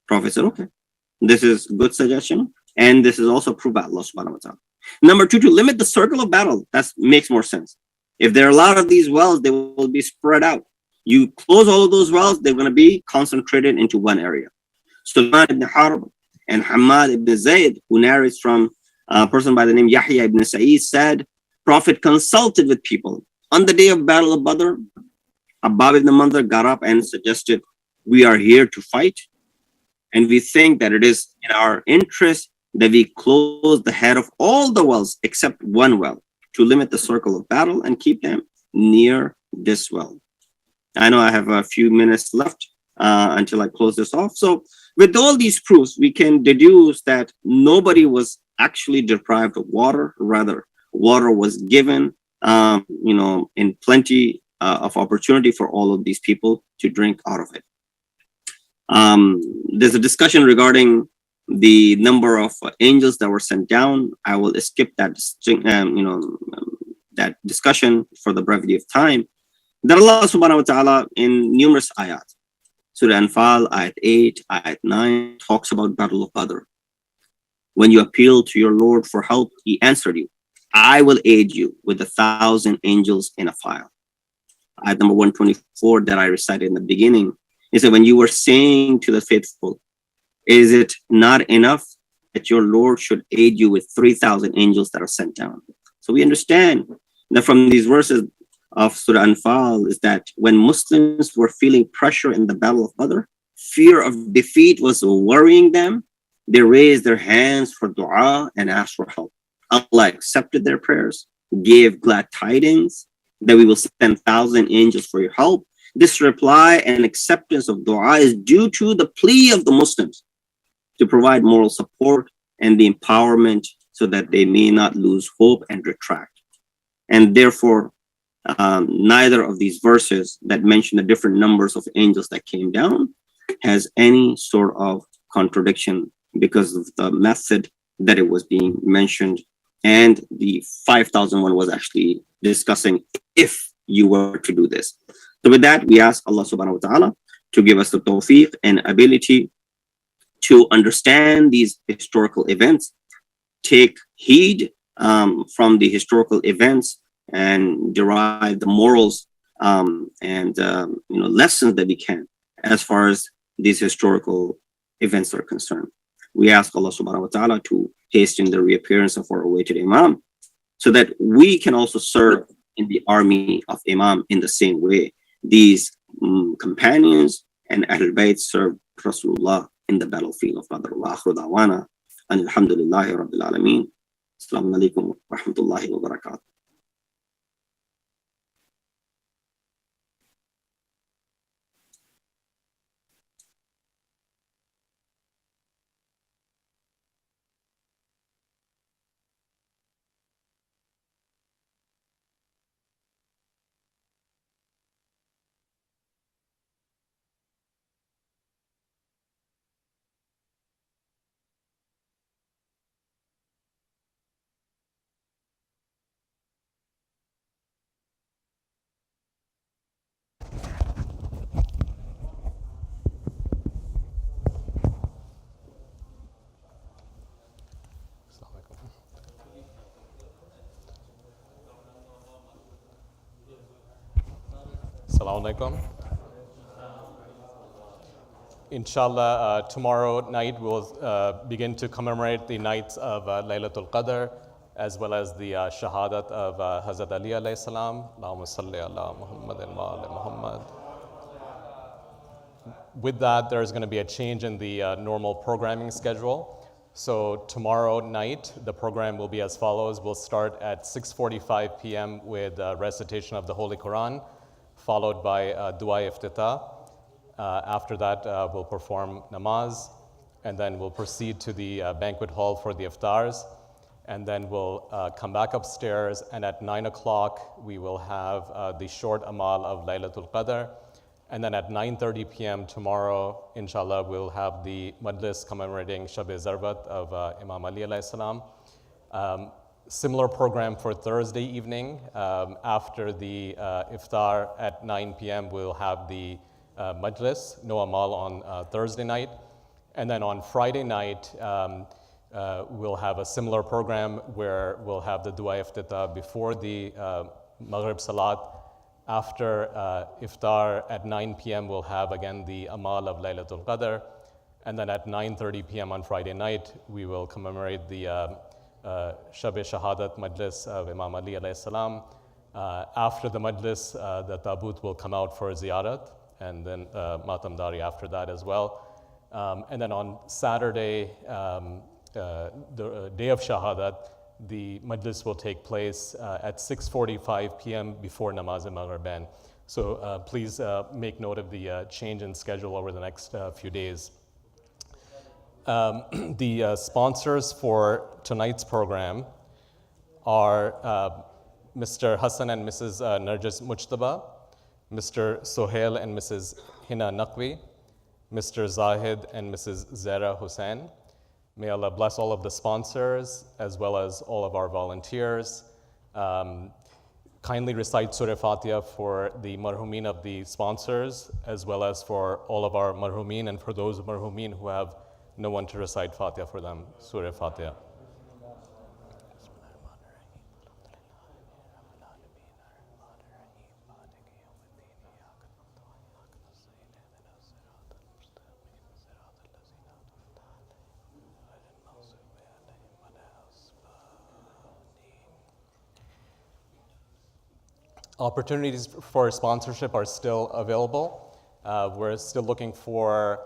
Prophet said, okay, this is a good suggestion. And this is also approved by Allah subhanahu wa ta'ala. Number two, to limit the circle of battle. That makes more sense. If there are a lot of these wells, they will be spread out. You close all of those wells, they're going to be concentrated into one area. Sulaiman ibn Harb and Hamad ibn Zayd, who narrates from a person by the name Yahya ibn Sa'id, said, Prophet consulted with people. On the day of Battle of Badr, Abbab ibn Mandar got up and suggested, we are here to fight, and we think that it is in our interest that we close the head of all the wells except one well to limit the circle of battle and keep them near this well. I know I have a few minutes left until I close this off. So with all these proofs, we can deduce that nobody was actually deprived of water. Rather, water was given, in plenty of opportunity for all of these people to drink out of it. There's a discussion regarding the number of angels that were sent down. I will skip that, that discussion for the brevity of time. That Allah subhanahu wa ta'ala in numerous ayat, Surah Anfal, ayat 8, ayat 9, talks about Battle of Badr. When you appeal to your Lord for help, He answered you, I will aid you with 1,000 angels in a file. Ayat number 124 that I recited in the beginning is that when you were saying to the faithful, is it not enough that your Lord should aid you with 3,000 angels that are sent down? So we understand that from these verses of Surah Anfal is that when Muslims were feeling pressure in the Battle of Badr, fear of defeat was worrying them, they raised their hands for dua and asked for help. Allah accepted their prayers, gave glad tidings that we will send 1,000 angels for your help. This reply and acceptance of dua is due to the plea of the Muslims to provide moral support and the empowerment so that they may not lose hope and retract. And therefore, neither of these verses that mention the different numbers of angels that came down has any sort of contradiction because of the method that it was being mentioned. And the 5,000 one was actually discussing if you were to do this. So with that, we ask Allah subhanahu wa ta'ala to give us the tawfiq and ability to understand these historical events, take heed from the historical events, and derive the morals and lessons that we can as far as these historical events are concerned. We ask Allah subhanahu wa ta'ala to hasten the reappearance of our awaited Imam so that we can also serve in the army of Imam in the same way these companions and Ahlul Bayt served Rasulullah in the battlefield of Badr. Wa akhiru da'wana and alhamdulillahi rabbil alameen. Assalamu alaikum wa rahmatullahi wa barakatuh. Assalamu alaikum. Inshallah, tomorrow night we'll begin to commemorate the nights of Laylatul Qadr, as well as the shahadat of Hazrat Ali alayhi salam. Allahumma salli ala Muhammad wa ala Muhammad. With that, there's going to be a change in the normal programming schedule. So tomorrow night, the program will be as follows. We'll start at 6:45 p.m. with recitation of the Holy Quran, followed by dua iftitah. After that, we'll perform namaz, and then we'll proceed to the banquet hall for the iftars, and then we'll come back upstairs, and at 9 o'clock, we will have the short amal of Laylatul Qadr, and then at 9:30 p.m. tomorrow, inshallah, we'll have the majlis commemorating Shab-e Zarbat of Imam Ali alayhi salam. Similar program for Thursday evening. After the iftar at 9 p.m., we'll have the majlis, no amal on Thursday night. And then on Friday night, we'll have a similar program where we'll have the dua iftitah before the Maghrib Salat. After iftar at 9 p.m., we'll have again the amal of Laylatul Qadr. And then at 9:30 p.m. on Friday night, we will commemorate the Shab-e Shahadat Majlis of Imam Ali alayhi salam. After the Majlis, the Tabut will come out for Ziyarat, and then Matamdari after that as well. And then on Saturday, the day of Shahadat, the Majlis will take place at 6:45 p.m. before Namaz-e-Maghribain. So please make note of the change in schedule over the next few days. The sponsors for tonight's program are Mr. Hassan and Mrs. Narjis Mujtaba, Mr. Sohail and Mrs. Hina Naqvi, Mr. Zahid and Mrs. Zara Hussain. May Allah bless all of the sponsors as well as all of our volunteers. Kindly recite Surah Fatiha for the marhumin of the sponsors as well as for all of our marhumin and for those marhumin who have no one to recite Fatiha for them. Surah Fatiha. Opportunities for sponsorship are still available. We're still looking for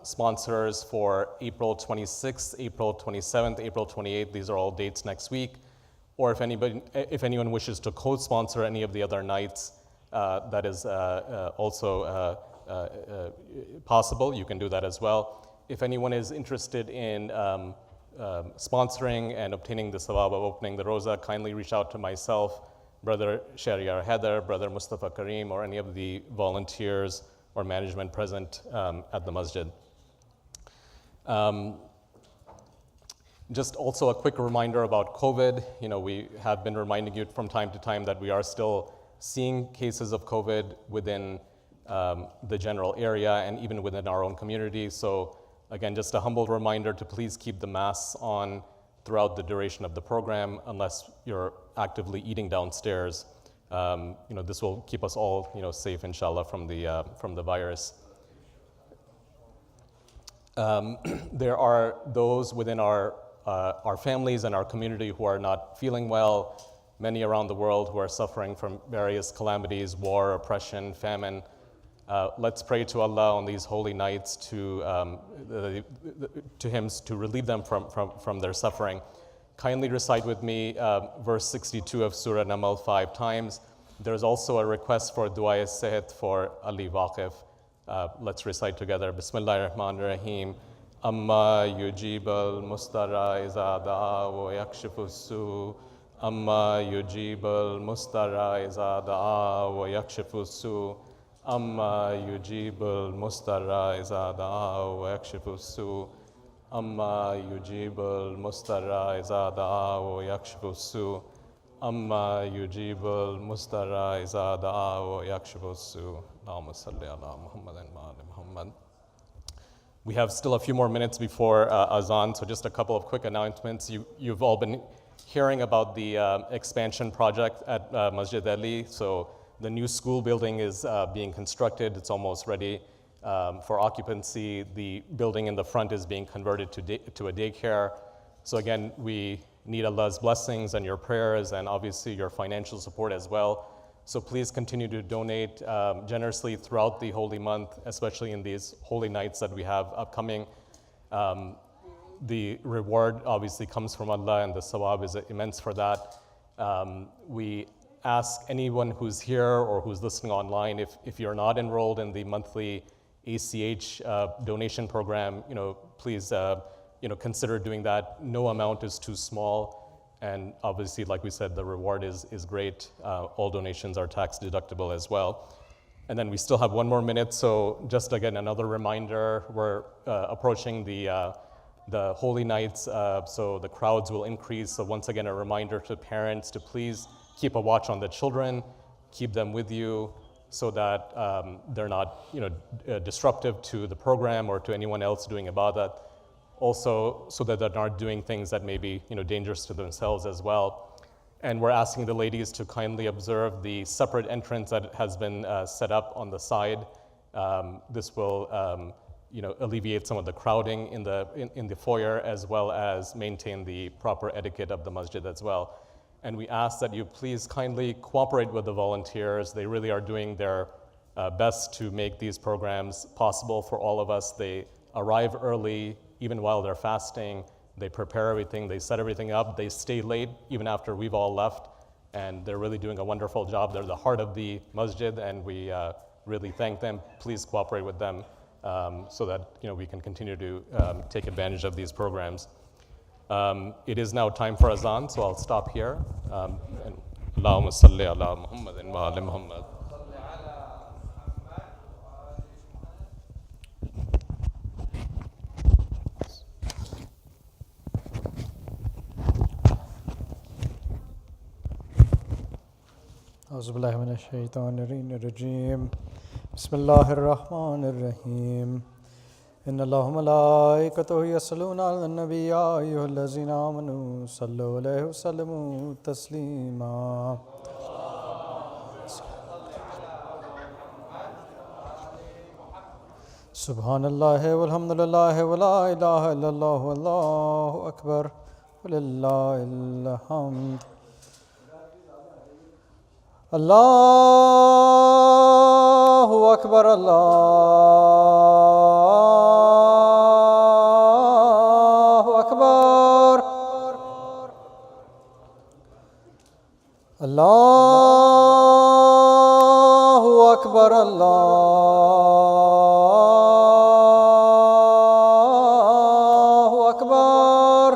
sponsors for April 26th, April 27th, April 28th. These are all dates next week. Or if anyone wishes to co-sponsor any of the other nights, that is also possible. You can do that as well. If anyone is interested in sponsoring and obtaining the sawab of opening the roza, kindly reach out to myself, Brother Shariar Heather, Brother Mustafa Kareem, or any of the volunteers or management present at the masjid. Just also a quick reminder about COVID. We have been reminding you from time to time that we are still seeing cases of COVID within the general area and even within our own community. So again, just a humble reminder to please keep the masks on throughout the duration of the program, unless you're actively eating downstairs. This will keep us all, safe, inshallah, from the virus. There are those within our families and our community who are not feeling well. Many around the world who are suffering from various calamities, war, oppression, famine. Let's pray to Allah on these holy nights to Him to relieve them from their suffering. Kindly recite with me verse 62 of Surah Namal 5 times. There's also a request for Dua-e-Sehet for Ali Waqif. Let's recite together. Bismillahir Rahmanir Rahim. Amma yujib al-mustara iza da'a wa yakshifu su. Amma yujib al-mustara iza da'a wa yakshifu su. Amma yujib al-mustara iza da'a wa yakshifu su. Amma yujib al-mustara iza da'a wa yakshifu su. Amma yujib al-mustara iza da'a wa yakshifu su. Allahumma salli ala Muhammadin wa ali Muhammad. We have still a few more minutes before Azan, so just a couple of quick announcements. You've all been hearing about the expansion project at Masjid-e-Ali. So the new school building is being constructed. It's almost ready for occupancy. The building in the front is being converted to a daycare. So again, we need Allah's blessings and your prayers and obviously your financial support as well. So please continue to donate generously throughout the holy month, especially in these holy nights that we have upcoming. The reward obviously comes from Allah and the sawab is immense for that. We ask anyone who's here or who's listening online, if you're not enrolled in the monthly ACH donation program, please consider doing that. No amount is too small. And obviously, like we said, the reward is great. All donations are tax deductible as well. And then we still have one more minute. So just again, another reminder, we're approaching the holy nights. So the crowds will increase. So once again, a reminder to parents to please keep a watch on the children, keep them with you so that they're not disruptive to the program or to anyone else doing ibadat. Also, so that they're not doing things that may be dangerous to themselves as well. And we're asking the ladies to kindly observe the separate entrance that has been set up on the side. This will alleviate some of the crowding in the foyer, as well as maintain the proper etiquette of the masjid as well. And we ask that you please kindly cooperate with the volunteers. They really are doing their best to make these programs possible for all of us. They arrive early, even while they're fasting. They prepare everything, they set everything up, they stay late even after we've all left, and they're really doing a wonderful job. They're the heart of the masjid, and we really thank them. Please cooperate with them so that we can continue to take advantage of these programs. It is now time for Azan, so I'll stop here. Allahumma salli ala Muhammadin wa ali Muhammad. أعوذ بالله من الشيطان الرجيم بسم الله الرحمن الرحيم إن الله وملائكته يصلون على النبي يا أيها الذين آمنوا صلوا عليه وسلموا تسليما سبحان الله والحمد لله ولا إله إلا الله والله أكبر ولله الحمد Allahu Akbar, Allahu Akbar, Allahu Akbar, Allahu Akbar.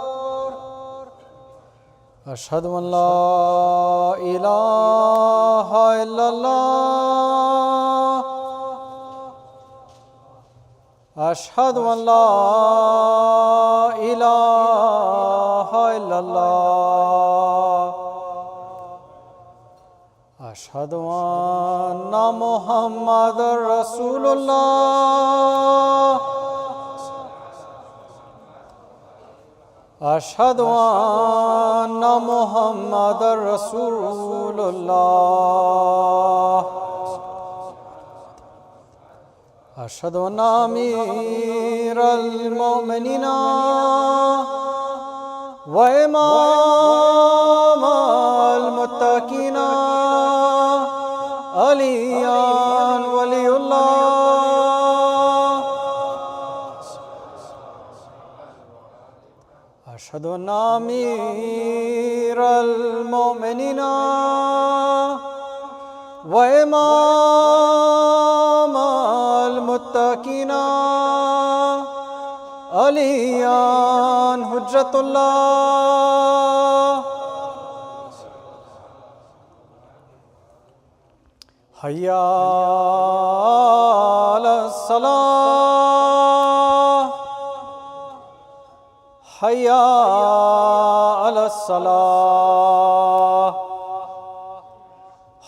Ashhadu an la ilaha illallah. Ashhadu an la ilaha illallah. Ashhadu anna Muhammadar Rasulullah. Ashhadu anna Muhammadar Rasulullah. Ashhadu anna Amiral Mu'minina wa Imam al-Muttaqina Aliyan Waliullah. Ashhadu anna Amiral Mu'minina wa Imam al-Muttaqina Aliyan Hujjatullah. Hayya ala salah. Hayya ala salah.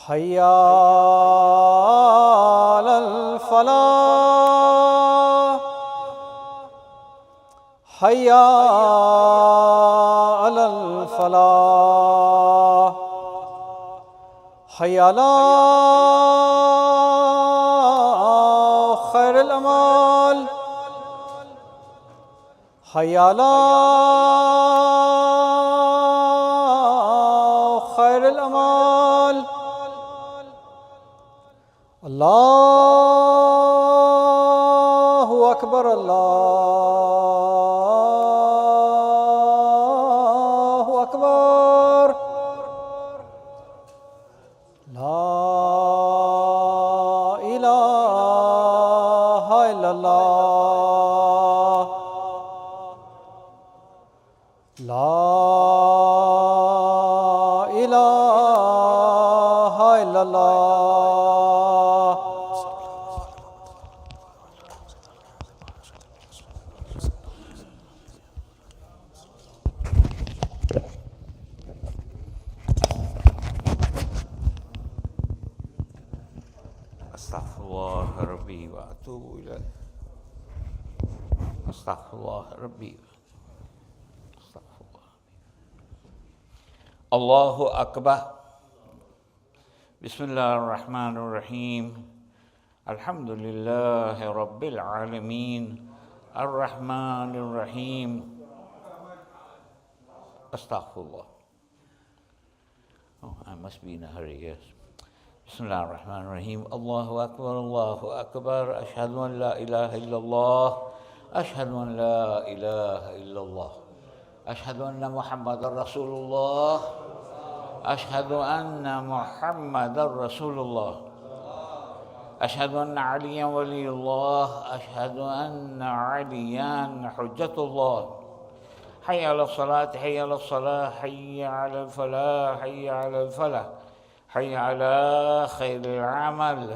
Hayya ala falah. Hayya ala falah. Hayya ala khair al-amal. Hayya ala khair al-amal. Allahu Akbar, Allahu Akbar. La ilaha illallah. La ilaha illallah. Astaghfirullah Rabbi wa atubu ilaih. Astaghfirullah Rabbi. Astaghfirullah. Allahu Akbar. Bismillahirrahmanirrahim. Alhamdulillahi Rabbil Alamin. Ar-Rahmanir-Rahim. Astaghfirullah. Oh, I must be in a hurry, yes. Bismillahirrahmanirrahim. Allahu Akbar, Allahu Akbar. Ashhadu an la ilaha illallah. Ashhadu an la ilaha illallah. Ashhadu anna Muhammadar Rasulullah. Ashhadu anna Muhammadar Rasulullah. Ashhadu anna Aliyan Waliullah. Ashhadu anna Aliyan Hujjatullah. Hayya ala salat, hayya ala salah, hayya ala falah, hayya ala falah. حي على خير العمل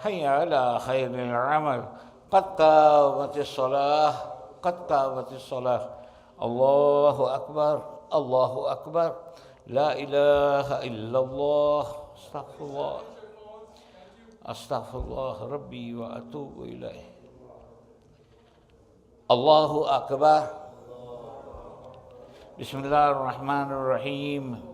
حي على خير العمل قد قامت الصلاة قد قامت الصلاة الله أكبر الله أكبر لا إله إلا الله أستغفر الله أستغفر الله ربي وأتوب إليه الله أكبر بسم الله الرحمن الرحيم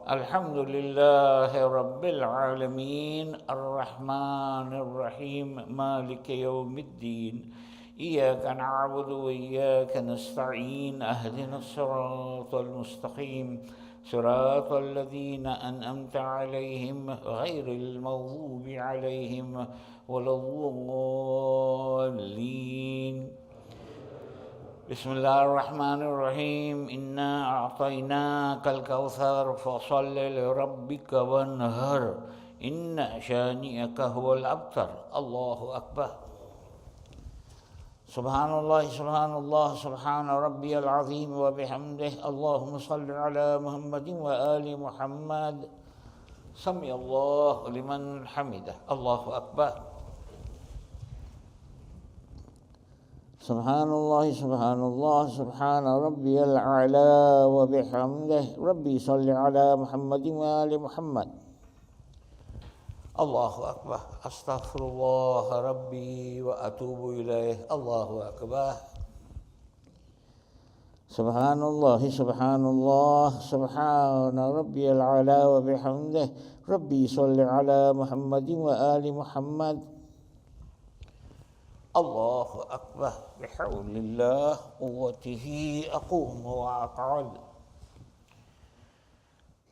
الحمد لله رب العالمين الرحمن الرحيم مالك يوم الدين إياك نعبد وإياك نستعين اهدنا الصراط المستقيم صراط الذين أنعمت عليهم غير المغضوب عليهم ولا الضالين بسم الله الرحمن الرحيم إنا أعطيناك الكوثر فصل لربك وانهر إن شانئك هو الأبتر الله أكبر سبحان الله سبحان الله سبحان ربي العظيم وبحمده اللهم صل على محمد وآل محمد سمي الله لمن حمده الله أكبر Subhanallah, subhanallah, subhana rabbiyal a'la wa bihamdih. Rabbi salli ala Muhammadin wa ali Muhammad. Allahu akbar. Astaghfirullah rabbi wa atubu ilaih. Allahu akbar. Subhanallah, subhanallah, subhana rabbiyal a'la wa bihamdih. Rabbi salli ala Muhammadin wa ali Muhammad. Allahu akbar. Bihawlillah quwwatihi aqumu wa aq'ud.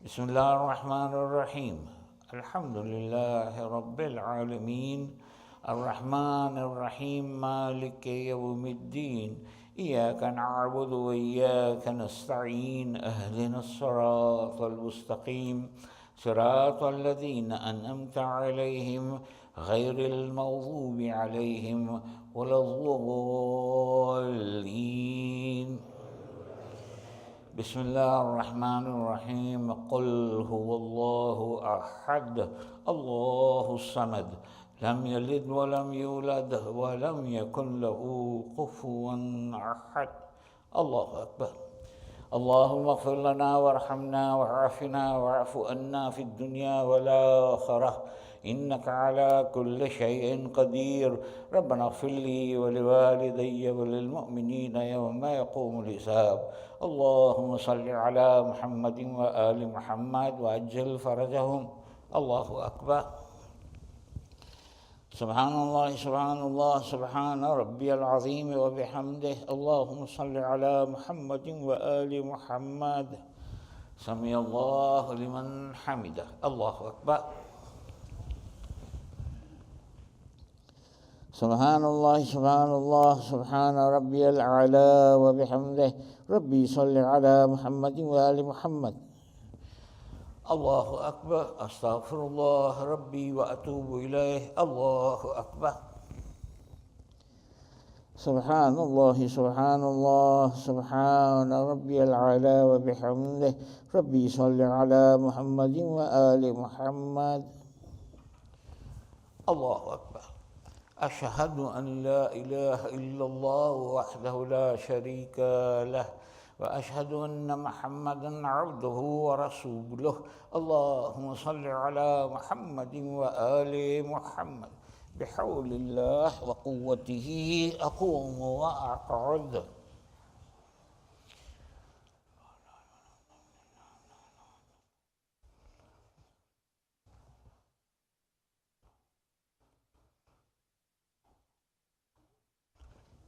Bismillahirrahmanirrahim. Alhamdulillahi rabbil alamin. Ar-Rahmanir-Rahim. Maliki yawmiddin. Iyyaka na'budu wa iyyaka nasta'in. Ihdinas siratal mustaqim. Siratal ladzina an'amta 'alaihim ghairil maghdubi 'alaihim waladdallin. Bismillahirrahmanirrahim. Qul huwallahu ahad. Allahus samad. Lam yalid wa lam yulad wa lam yakun lahu kufuwan ahad. Allahu akbar. Allahumma ighfir lana warhamna wa'afina wa'fu anna fid dunya wal akhirah. Innaka ala kulli shay'in qadir. Rabbana ighfir li wa liwalidayya wa lil mu'minina yawma yaqumul hisab. Allahumma salli ala Muhammadin wa ali Muhammad wa ajil farajahum. Allahu akbar. Subhanallah, subhanallah, subhana rabbiyal azim wa bihamdih. Allahumma salli ala Muhammadin wa ali Muhammad. Samiallahu liman hamidah. Allahu akbar. Subhanallah, subhanallah, subhana rabbiyal a'la wa bihamdih. Rabbi salli ala Muhammadin wa ali Muhammad. Allahu akbar. Astaghfirullah rabbi wa atubu ilaih. Allahu akbar. Subhanallah, subhanallah, subhana rabbiyal a'la wa bihamdih. Rabbi salli ala Muhammadin wa ali Muhammad. Allahu akbar. Ashhadu an la ilaha illallah wahdahu la sharika lah. وأشهد أن محمدًا عبده ورسوله. اللهم صل على محمد وآل محمد. بحول الله وقوته أقوم وأقعد.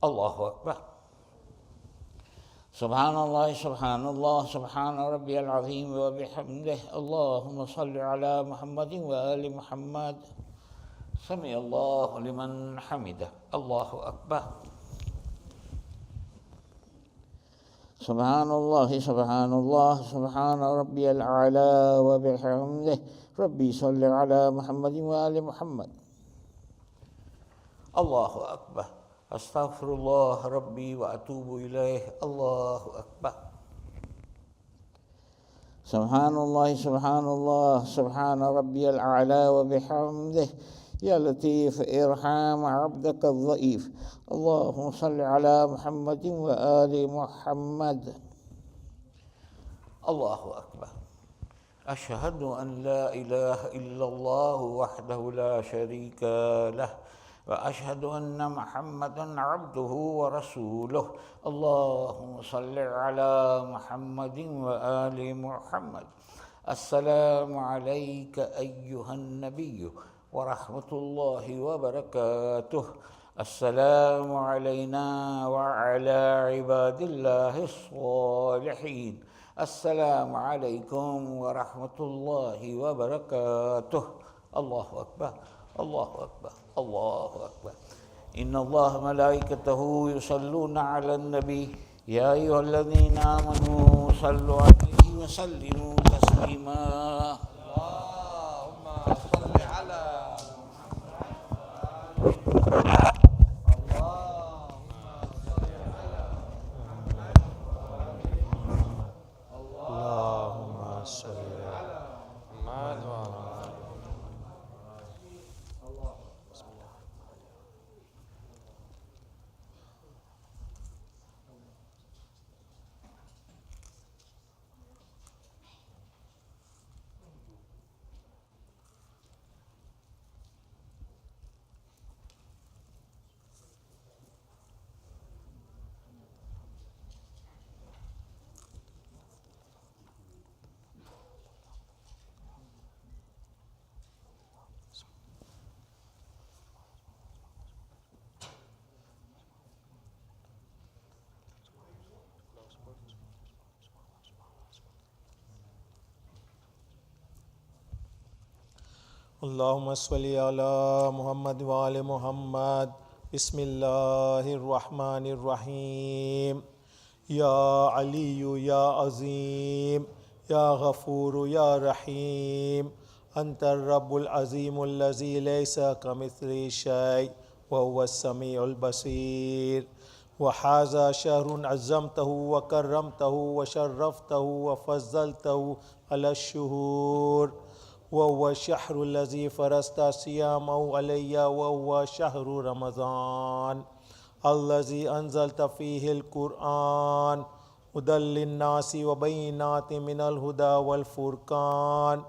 الله أكبر. Subhanallah, subhanallah, subhana rabbiyal azim wa bihamdih. Allahumma salli ala Muhammadin wa ali Muhammad. Samiallahu liman hamidah. Allahu akbar. Subhanallah, subhanallah, subhana rabbiyal a'la wa bihamdih. Rabbi salli ala Muhammadin wa ali Muhammad. Allahu akbar. Astaghfirullah rabbi wa atubu ilaih. Allahu akbar. Subhanallah, subhanallah, subhana rabbiyal a'la wa bihamdih. Ya latif irham 'abdaka adh-dha'if. Allahumma salli ala Muhammadin wa ali Muhammad. Allahu akbar. Asyhadu an la ilaha illallah wahdahu la syarika lah. وأشهد أن محمدًا عبده ورسوله. اللهم صل على محمد وآل محمد. السلام عليك أيها النبي ورحمة الله وبركاته. السلام علينا وعلى عباد الله الصالحين. السلام عليكم ورحمة الله وبركاته. الله أكبر. الله أكبر. الله أكبر. إن الله ملائكته يصلون على النبي. يا أيها الذين آمنوا صلوا عليه وسلموا تسليما. اللهم صل على اللهم صل على محمد وآل محمد. بسم الله الرحمن الرحيم. يا علي يا عظيم يا غفور يا رحيم، أنت الرب العظيم الذي ليس كمثله شيء وهو السميع البصير. وهذا شهر عزمته وكرمته وشرفته وفضلته على الشهور، وهو الشهر الذي فرضت صيامه علي، وهو شهر رمضان الذي أنزلت فيه القرآن هدى للناس وبينات من الهدى والفرقان،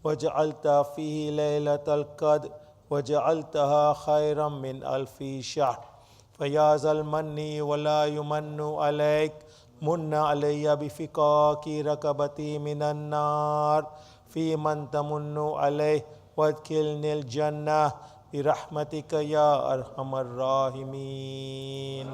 وجعلت فيه ليلة القدر وجعلتها خيرا من 1000 شهر. فيا ذا المن ولا يمن عليك، من علي بفكاك ركبتي من النار، في من تمن عليه وادخلني الجنة برحمتك يا أرحم الراحمين.